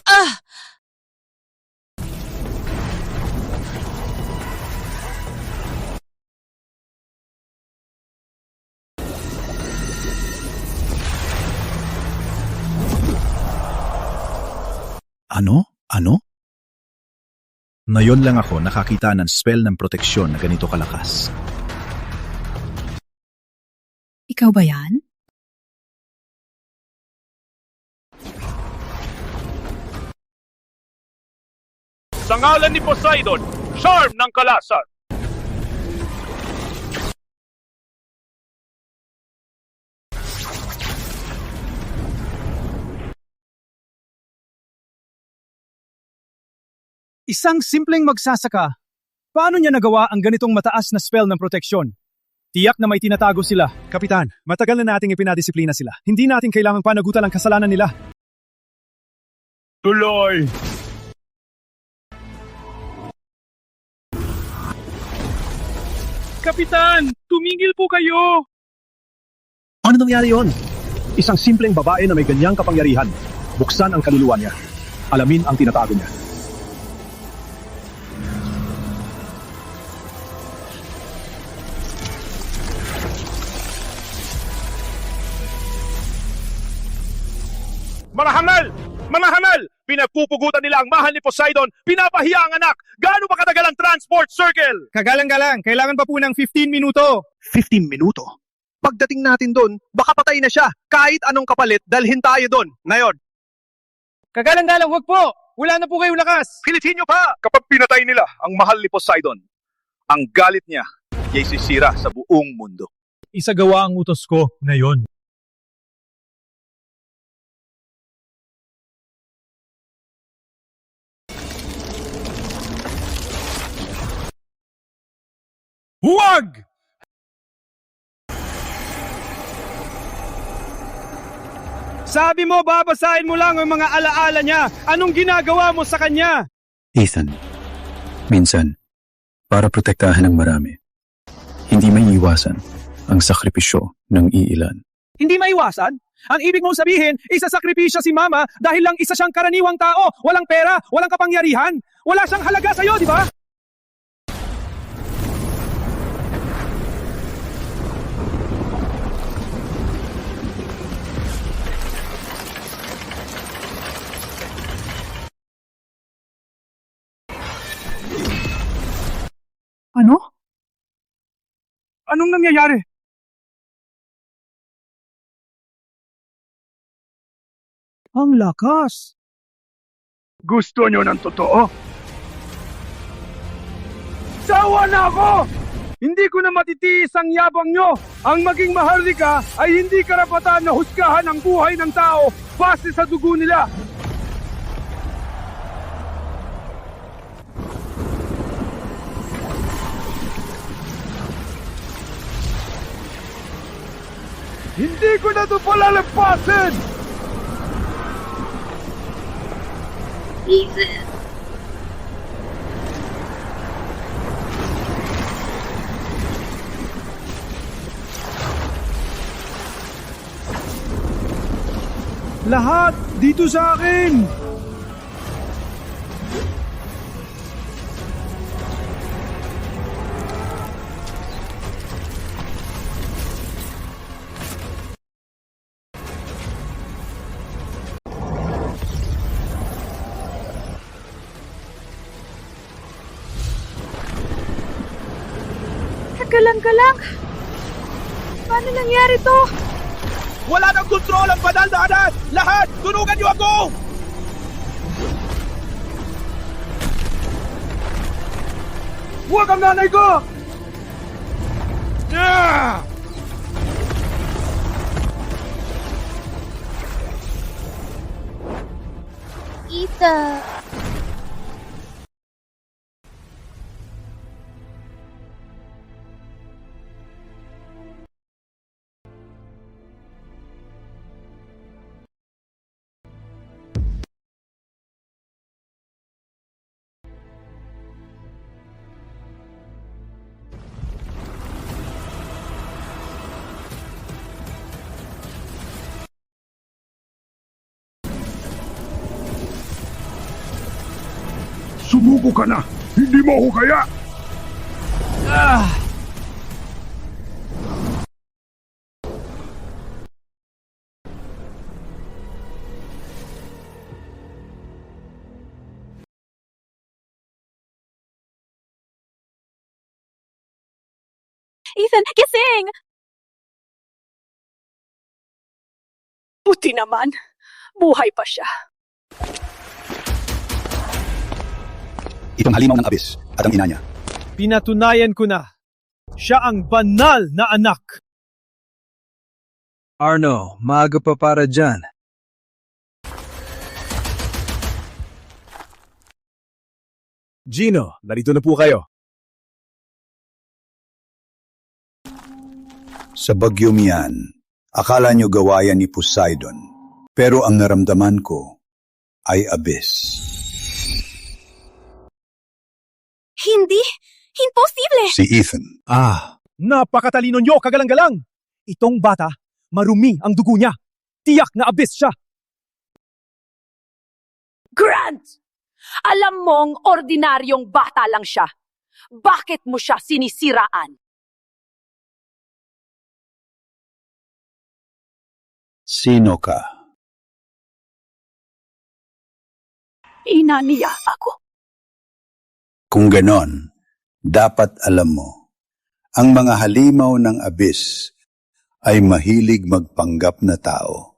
Ah! Ano? Ano? Ngayon lang ako nakakita ng spell ng proteksyon na ganito kalakas. Ikaw ba yan? Sa ngalan ni Poseidon, charm ng kalasan! Isang simpleng magsasaka. Paano niya nagawa ang ganitong mataas na spell ng proteksyon? Tiyak na may tinatago sila. Kapitan, matagal na nating ipinadisiplina sila. Hindi natin kailangang panagutan ang kasalanan nila. Tuloy! Kapitan, tumingil po kayo! Ano nangyari yon? Isang simpleng babae na may ganyang kapangyarihan. Buksan ang kaluluwa niya. Alamin ang tinatago niya. Mga hangal! Mga hangal! Pinagpupugutan nila ang mahal ni Poseidon, pinapahiya ang anak! Gaano ba katagal ang transport circle? Kagalang-galang, kailangan pa po ng 15 minuto. 15 minuto? Pagdating natin doon, baka patay na siya. Kahit anong kapalit, dalhin tayo doon. Ngayon. Kagalang-galang, wag po! Wala na po kayong lakas! Pilitin nyo pa! Kapag pinatay nila ang mahal ni Poseidon, ang galit niya ay sisira sa buong mundo. Isagawa ang utos ko ngayon. Huwag! Sabi mo, babasahin mo lang ang mga alaala niya. Anong ginagawa mo sa kanya? Ethan, minsan, para protektahan ng marami, hindi may iwasan ang sakripisyo ng iilan. Hindi maiwasan. Ang ibig mong sabihin, isasakripisyo si Mama dahil lang isa siyang karaniwang tao. Walang pera, walang kapangyarihan. Wala siyang halaga sa'yo, di ba? Ano? Anong nangyayari? Ang lakas. Gusto nyo ng totoo? Sawa na ako! Hindi ko na matitiis ang yabang nyo! Ang maging maharlika ay hindi karapatan na husgahan ang buhay ng tao base sa dugo nila! Hindi ko na ito palalampasin! Ethan. Lahat dito sa akin! Galang-galang! Paano nangyari to? Wala nang kontrol ang banal na anak! Lahat! Tunugan niyo ako! Huwag ang nanay ko! Yeah! Ethan. Sumuko ka na! Hindi mo ako kaya! Ethan, gising! Buti naman. Buhay pa siya. Itong halimaw ng abis at ang ina niya. Pinatunayan ko na. Siya ang banal na anak. Arno, maaga pa para dyan. Gino, narito na po kayo. Sa bagyong yan, akala nyo gawayan ni Poseidon, pero ang naramdaman ko ay abyss. Hindi! Imposible! Si Ethan. Napakatalino nyo, kagalang-galang. Itong bata, marumi ang dugo niya. Tiyak na abyss siya. Grant! Alam mong ordinaryong bata lang siya. Bakit mo siya sinisiraan? Sino ka? Ina niya ako. Kung ganon, dapat alam mo, ang mga halimaw ng abyss ay mahilig magpanggap na tao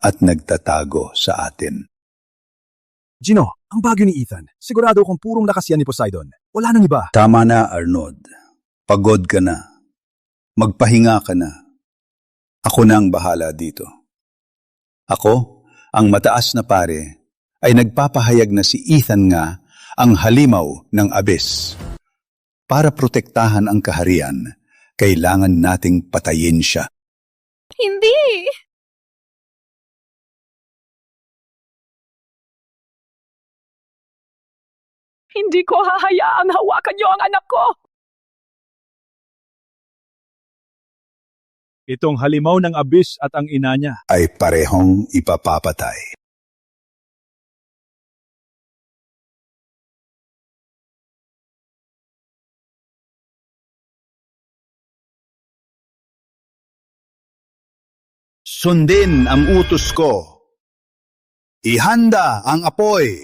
at nagtatago sa atin. Gino, ang bagyo ni Ethan. Sigurado kung purong lakas yan ni Poseidon. Wala nang iba. Tama na, Arnold. Pagod ka na. Magpahinga ka na. Ako na ang bahala dito. Ako, ang mataas na pare, ay nagpapahayag na si Ethan nga ang halimaw ng abyss. Para protektahan ang kaharian, kailangan nating patayin siya. Hindi! Hindi ko hahayaang hawakan niyo ang anak ko! Itong halimaw ng abyss at ang ina niya ay parehong ipapapatay. Sundin ang utos ko. Ihanda ang apoy.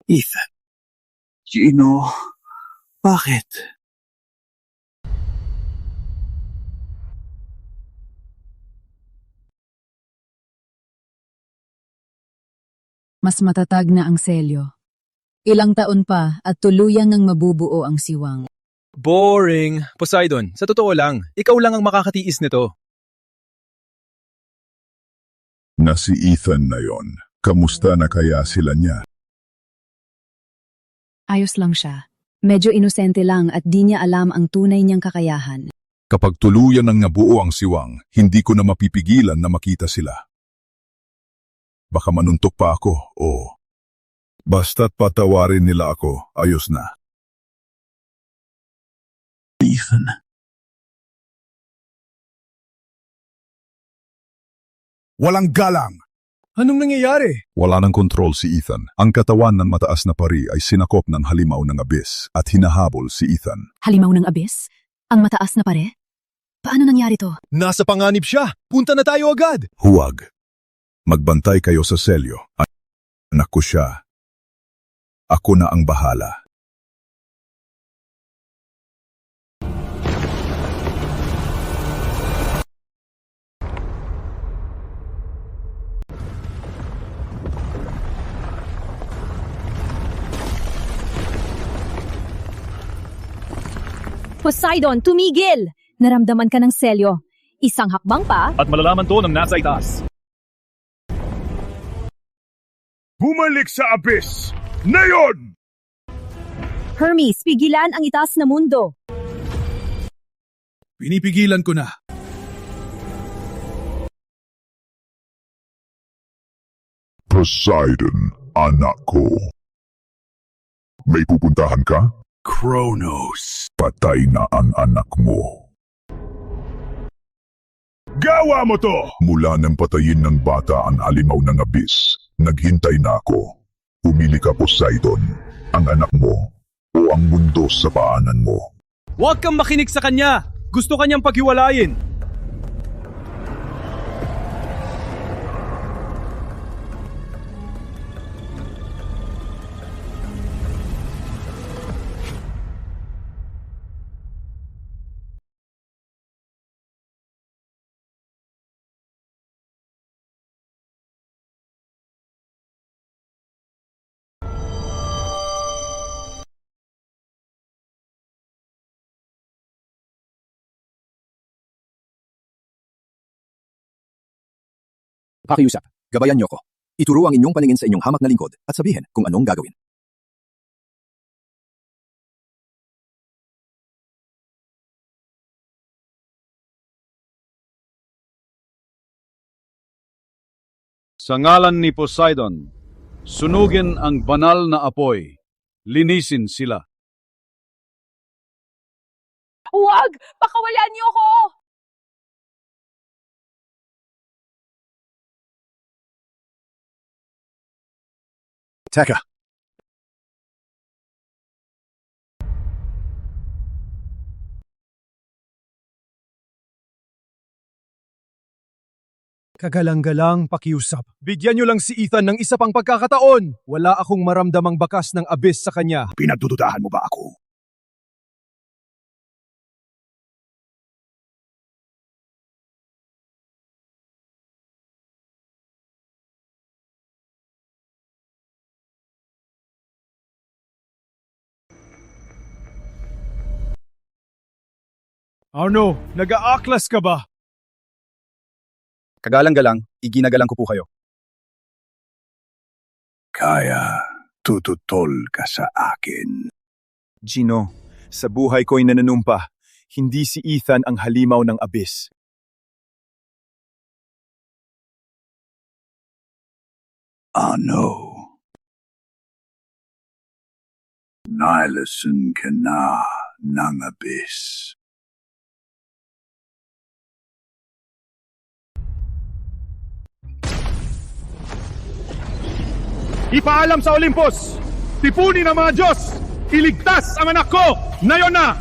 Ethan. Gino, bakit? Mas matatag na ang selyo. Ilang taon pa at tuluyang ngang mabubuo ang siwang. Boring. Poseidon, sa totoo lang, ikaw lang ang makakatiis nito. Na si Ethan na yon. Kamusta na kaya sila niya? Ayos lang siya. Medyo inosente lang at di niya alam ang tunay niyang kakayahan. Kapag tuluyan ng nabuo ang siwang, hindi ko na mapipigilan na makita sila. Baka manuntok pa ako, o basta't patawarin nila ako, ayos na. Ethan. Walang galang! Anong nangyayari? Wala ng kontrol si Ethan. Ang katawan ng mataas na pari ay sinakop ng halimaw ng abyss at hinahabol si Ethan. Halimaw ng abyss? Ang mataas na pare? Paano nangyari to? Nasa panganib siya! Punta na tayo agad! Huwag. Magbantay kayo sa selyo. Anak ko siya. Ako na ang bahala. Poseidon, tumigil! Naramdaman ka ng selyo. Isang hakbang pa. At malalaman to ng nasa itaas. Bumalik sa abyss! Ngayon! Hermes, pigilan ang itaas na mundo. Pinipigilan ko na. Poseidon, anak ko. May pupuntahan ka? Kronos. Patay na ang anak mo. Gawa mo to! Mula nang patayin ng bata ang halimaw ng abyss, naghintay na ako. Pumili ka, Poseidon, ang anak mo o ang mundo sa paanan mo. Huwag kang makinig sa kanya! Gusto kanyang paghiwalayin! Pakiusap, gabayan niyo ko. Ituro ang inyong paningin sa inyong hamak na lingkod at sabihin kung anong gagawin. Sa ngalan ni Poseidon, sunugin ang banal na apoy. Linisin sila. Huwag! Pakawalan niyo ko! Teka, Kagalang-galang pakiusap. Bigyan niyo lang si Ethan ng isa pang pagkakataon. Wala akong maramdamang bakas ng abyss sa kanya. Pinagdududahan mo ba ako? Arno, nag-aaklas ka ba? kagalang-galang, iginagalang ko po kayo. Kaya tututol ka sa akin. Gino, sa buhay ko'y nananumpa, hindi si Ethan ang halimaw ng abyss. Ano? Nilason ka na ng abyss. Ipaalam sa Olympus! Tipunin ang mga Diyos! Iligtas ang anak ko! Ngayon na!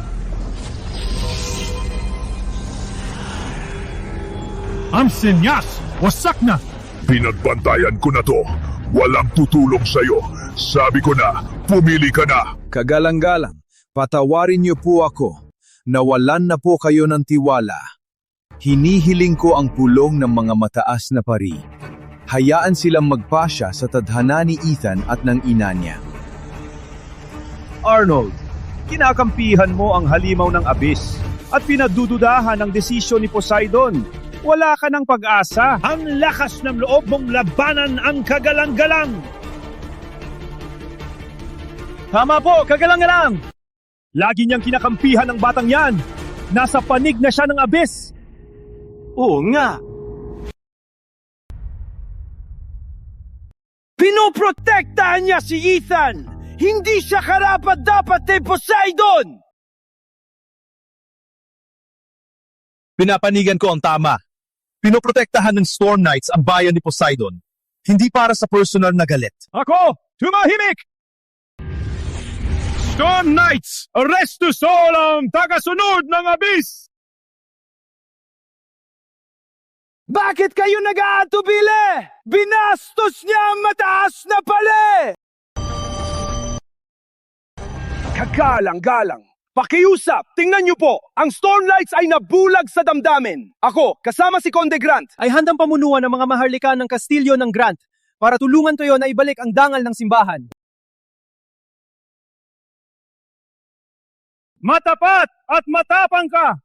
Ang senyas! Wasak na! Pinagbantayan ko na to. Walang tutulong sa'yo. Sabi ko na, pumili ka na. Kagalang-galang, patawarin niyo po ako. Nawalan na po kayo ng tiwala. Hinihiling ko ang pulong ng mga mataas na pari. Hayaan silang magpasya sa tadhana ni Ethan at ng ina niya. Arnold, kinakampihan mo ang halimaw ng abyss at pinagdududahan ang desisyon ni Poseidon. Wala ka ng pag-asa. Ang lakas ng loob mong labanan ang kagalang-galang. Tama po, kagalang-galang! Lagi niyang kinakampihan ang batang yan. Nasa panig na siya ng abyss. Oo nga. Pinoprotektahan niya si Ethan! Hindi siya karapat-dapat kay Poseidon! Pinapanigan ko ang tama. Pinoprotektahan ng Storm Knights ang bayan ni Poseidon. Hindi para sa personal na galit. Ako, tumahimik! Storm Knights, arresto ang tagasunod ng abyss! Bakit kayo nag-aatubili? Binastos niya ang mataas na pali! Kagalang-galang. Pakiusap, tingnan niyo po, ang Stormlights ay nabulag sa damdamin. Ako, kasama si Conde Grant, ay handang pamunuan ng mga maharlika ng Kastilyo ng Grant para tulungan kayo na ibalik ang dangal ng simbahan. Matapat at matapang ka!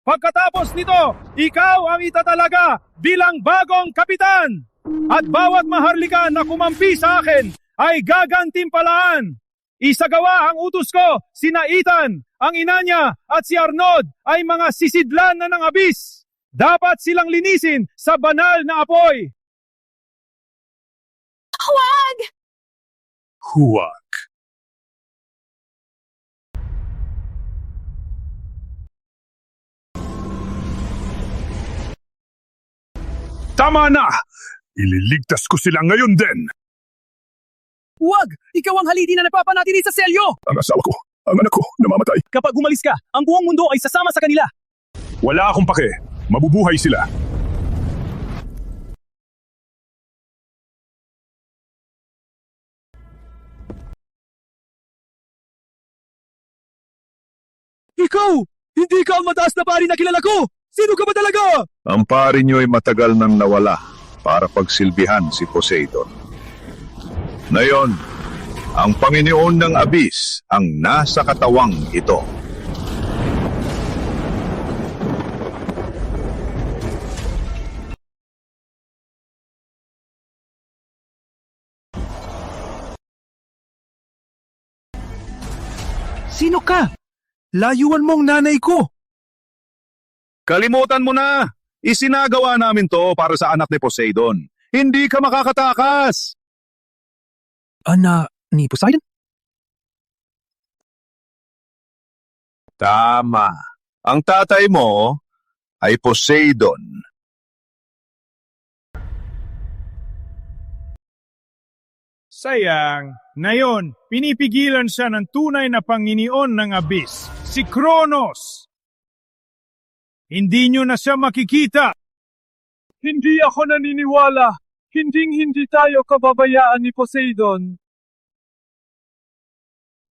Pagkatapos nito, ikaw ang itatalaga bilang bagong kapitan! At bawat maharlika na kumampi sa akin ay gagantimpalaan! Isagawa ang utos ko, sina Ethan, ang ina niya at si Arnold ay mga sisidlan na ng abyss. Dapat silang linisin sa banal na apoy. Huwag! Huwag. Tama na! Ililigtas ko sila ngayon din! Huwag! Ikaw ang haligi na nagpapanatili sa selyo! Ang asawa ko, ang anak ko, namamatay. Kapag umalis ka, ang buong mundo ay sasama sa kanila. Wala akong pake. Mabubuhay sila. Ikaw! Hindi ka ang mataas na pari na kilala ko! Sino ka ba talaga? Ang pari niyo ay matagal nang nawala para pagsilbihan si Poseidon. Ngayon, ang Panginoon ng Abyss ang nasa katawang ito. Sino ka? Layuan mong nanay ko! Kalimutan mo na! Isinagawa namin to para sa anak ni Poseidon. Hindi ka makakatakas! Anak ni Poseidon? Tama. Ang tatay mo ay Poseidon. Sayang, ngayon, pinipigilan siya ng tunay na Panginoon ng Abyss, si Kronos. Hindi nyo na siya makikita. Hindi ako naniniwala. Hindi tayo kababayaan ni Poseidon.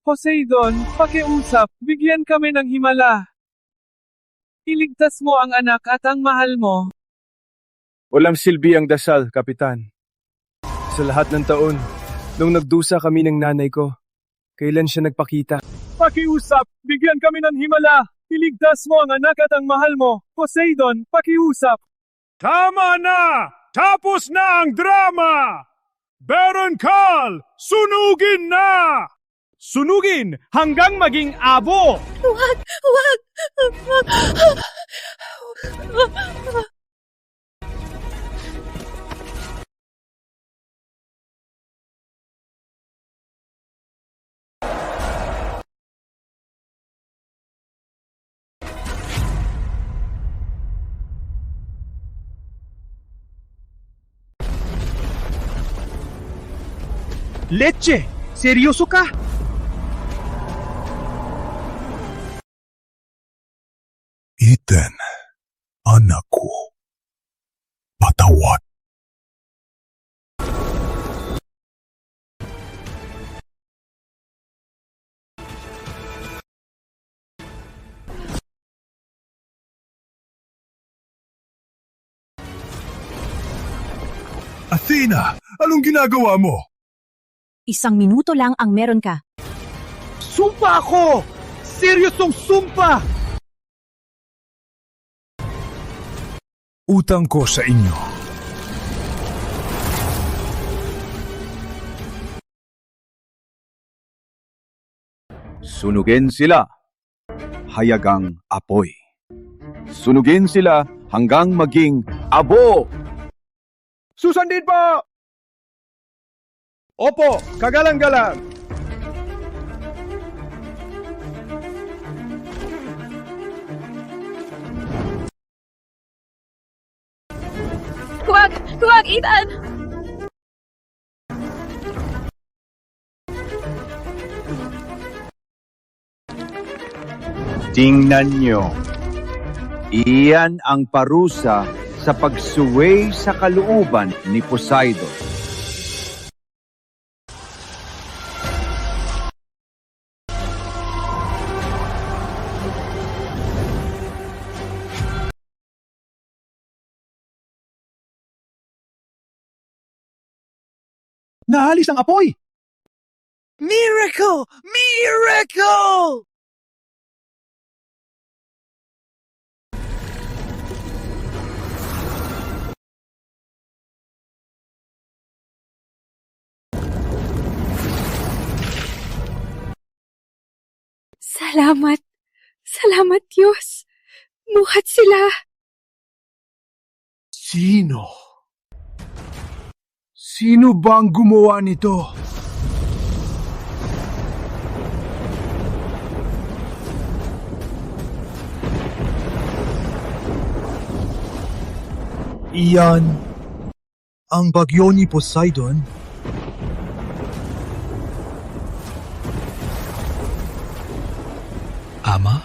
Poseidon, pakiusap, bigyan kami ng himala. Iligtas mo ang anak at ang mahal mo. Walang silbi ang dasal, Kapitan. Sa lahat ng taon, nung nagdusa kami ng nanay ko, kailan siya nagpakita? Pakiusap, bigyan kami ng himala. Iligtas mo ang anak at ang mahal mo. Poseidon, pakiusap. Tama na! Tapos na ang drama! Baron Karl, sunugin na! Sunugin hanggang maging abo! Huwag! Huwag! Leche! Seryoso ka? Ethan, anak ko, patawad. Athena, anong ginagawa mo? Isang minuto lang ang meron ka. Sumpa ako! Seryosong sumpa! Utang ko sa inyo. Sunugin sila, hayagang apoy. Sunugin sila hanggang maging abo. Susundin po! Opo, kagalang-galang. Huwag! Huwag, Ethan! Tingnan nyo. Iyan ang parusa sa pagsuway sa kalooban ni Poseidon. Naalis ang apoy! Miracle! Miracle! Salamat. Salamat, Diyos. Muhat sila. Sino? Sino bang gumawa nito? Iyan ang bagyo ni Poseidon. Ama?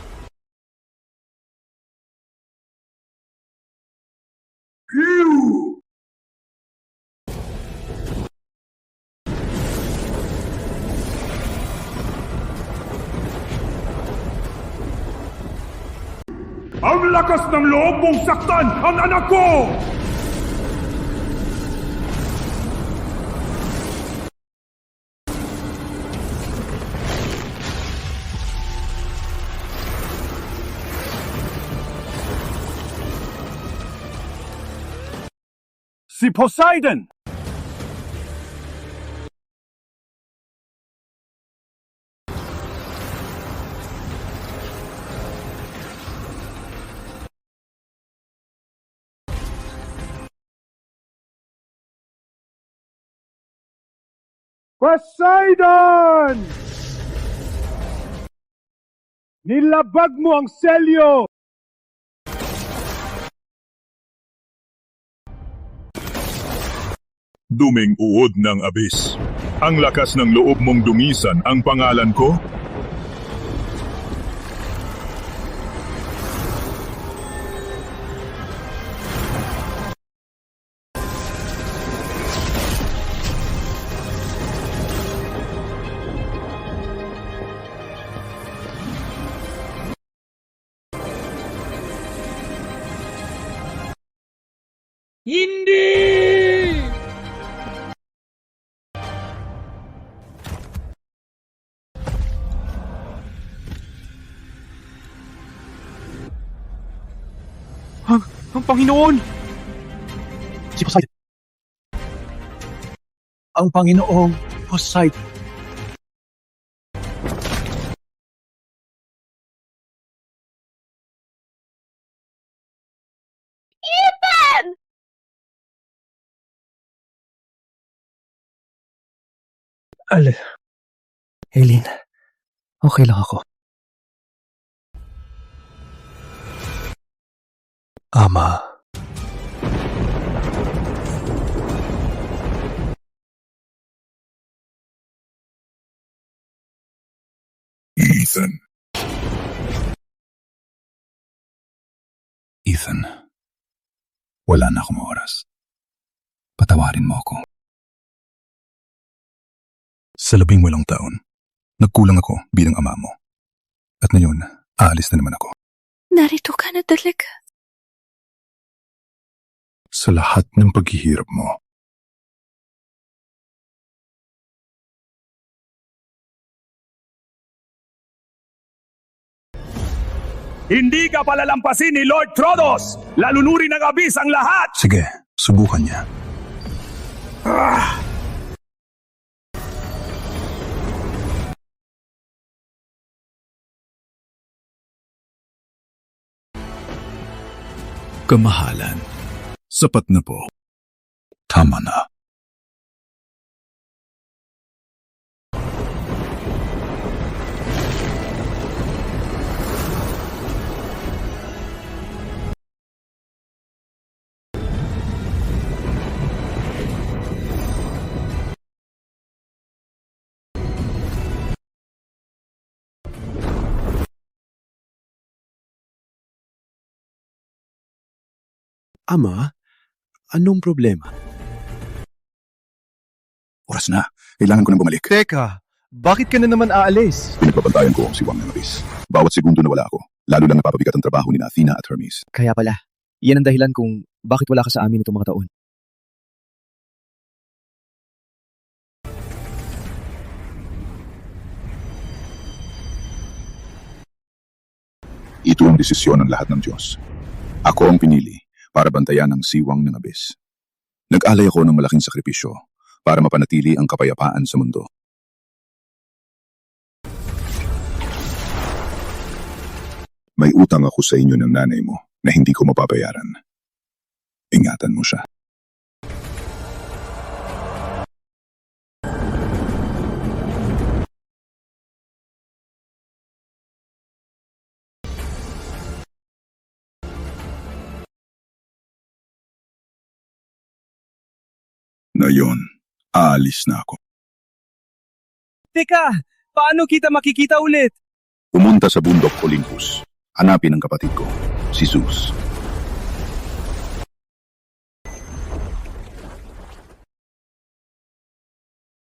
Ang lakas ng loob mong saktan ang anak ko! Si Poseidon! Poseidon! Nilabag mo ang selyo! Duming uod ng abis. Ang lakas ng loob mong dungisan ang pangalan ko? Hindi! Ang Panginoon! Si Poseidon. Ang Panginoong Poseidon. Ethan! Eileen, okay lang ako. Ama. Ethan. Ethan, wala na akong oras. Patawarin mo ako. Sa 18 taon, nagkulang ako bilang ama mo. At ngayon, aalis na naman ako. Narito ka na talaga. Sa lahat ng paghihirap mo, Hindi ka palalampasin ni Lord Trodos! Lalunuri ng abis ang lahat! Sige, subukan niya. kamahalan. Sapat na po. Tama na. Ama, anong problema? Oras na. Kailangan ko nang bumalik. Teka, bakit ka na naman aalis? Pinagbabantayan ko si Wang Menobis. Bawat segundo na wala ako, lalo lang napapabigat ang trabaho ni Athena at Hermes. Kaya pala, yan ang dahilan kung bakit wala ka sa amin itong mga taon. Ito ang desisyon ng lahat ng Diyos. Ako ang pinili para bantayan ang siwang ng abis. Nag-alay ako ng malaking sakripisyo para mapanatili ang kapayapaan sa mundo. May utang ako sa inyo ng nanay mo na hindi ko mapapayaran. Ingatan mo siya. Ngayon, aalis na ako. Teka, paano kita makikita ulit? Pumunta sa bundok Olympus. Hanapin ang kapatid ko, si Zeus.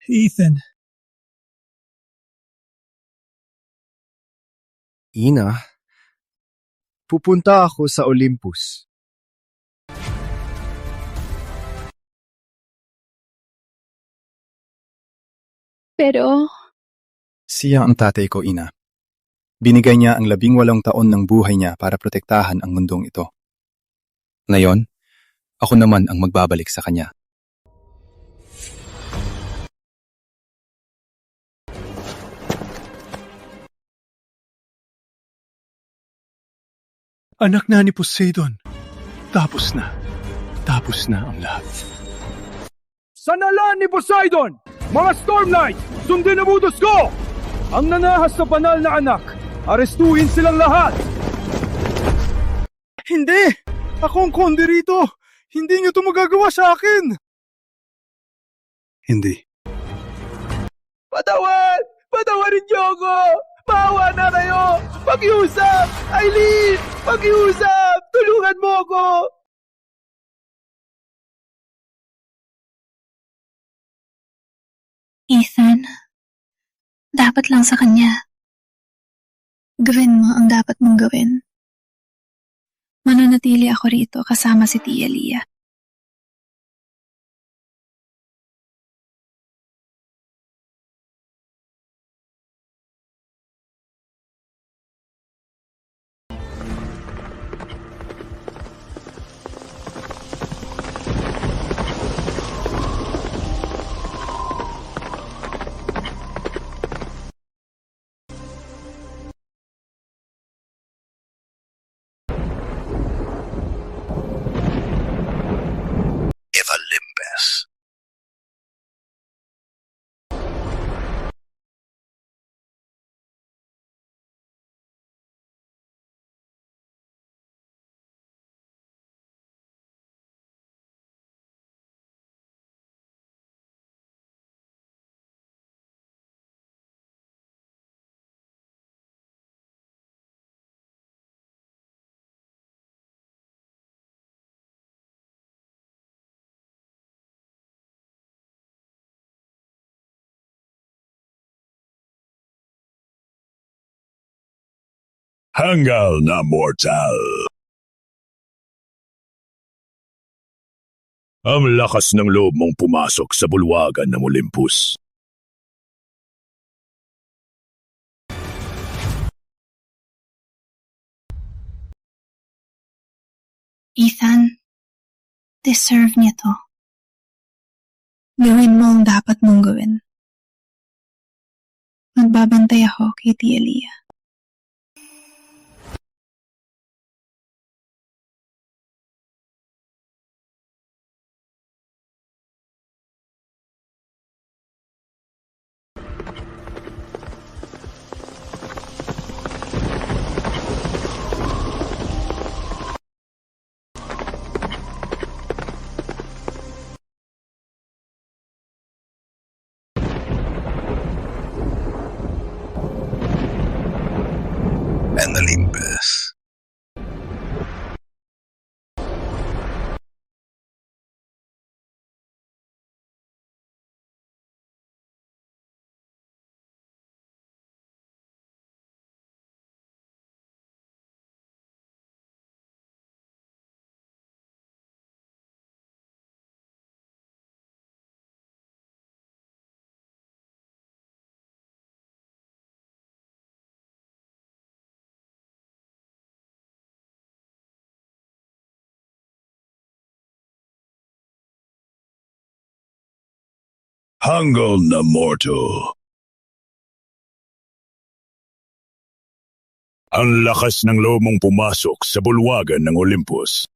Ethan. Ina, pupunta ako sa Olympus. Pero, Siya ang tatay ko, Ina. Binigay niya ang 18 taon ng buhay niya para protektahan ang mundong ito. Ngayon, ako naman ang magbabalik sa kanya. Anak na ni Poseidon. Tapos na. Tapos na ang lahat. Sanalan ni Poseidon! Mga Stormlight, sundin ang utos ko! Ang nanahas sa banal na anak, arestuhin silang lahat! Hindi! Ako ang konde rito! Hindi niyo ito magagawa sa akin! Hindi. Patawan! Patawarin niyo ako! Maawa na kayo! Pakiusap! Aileen! Pakiusap! Tulungan mo ako! Ethan, dapat lang sa kanya. Gawin mo ang dapat mong gawin. Mananatili ako rito kasama si Tia Lia. Olympus. Hanggal na mortal. Ang lakas ng loob mong pumasok sa bulwagan ng Olympus. Ethan, deserve niya to. Gawin mo ang dapat mong gawin. Magbabantay ako kay Tia Lia. And Olympus. Hanggal na mortal. Ang lakas ng loob mong pumasok sa bulwagan ng Olympus.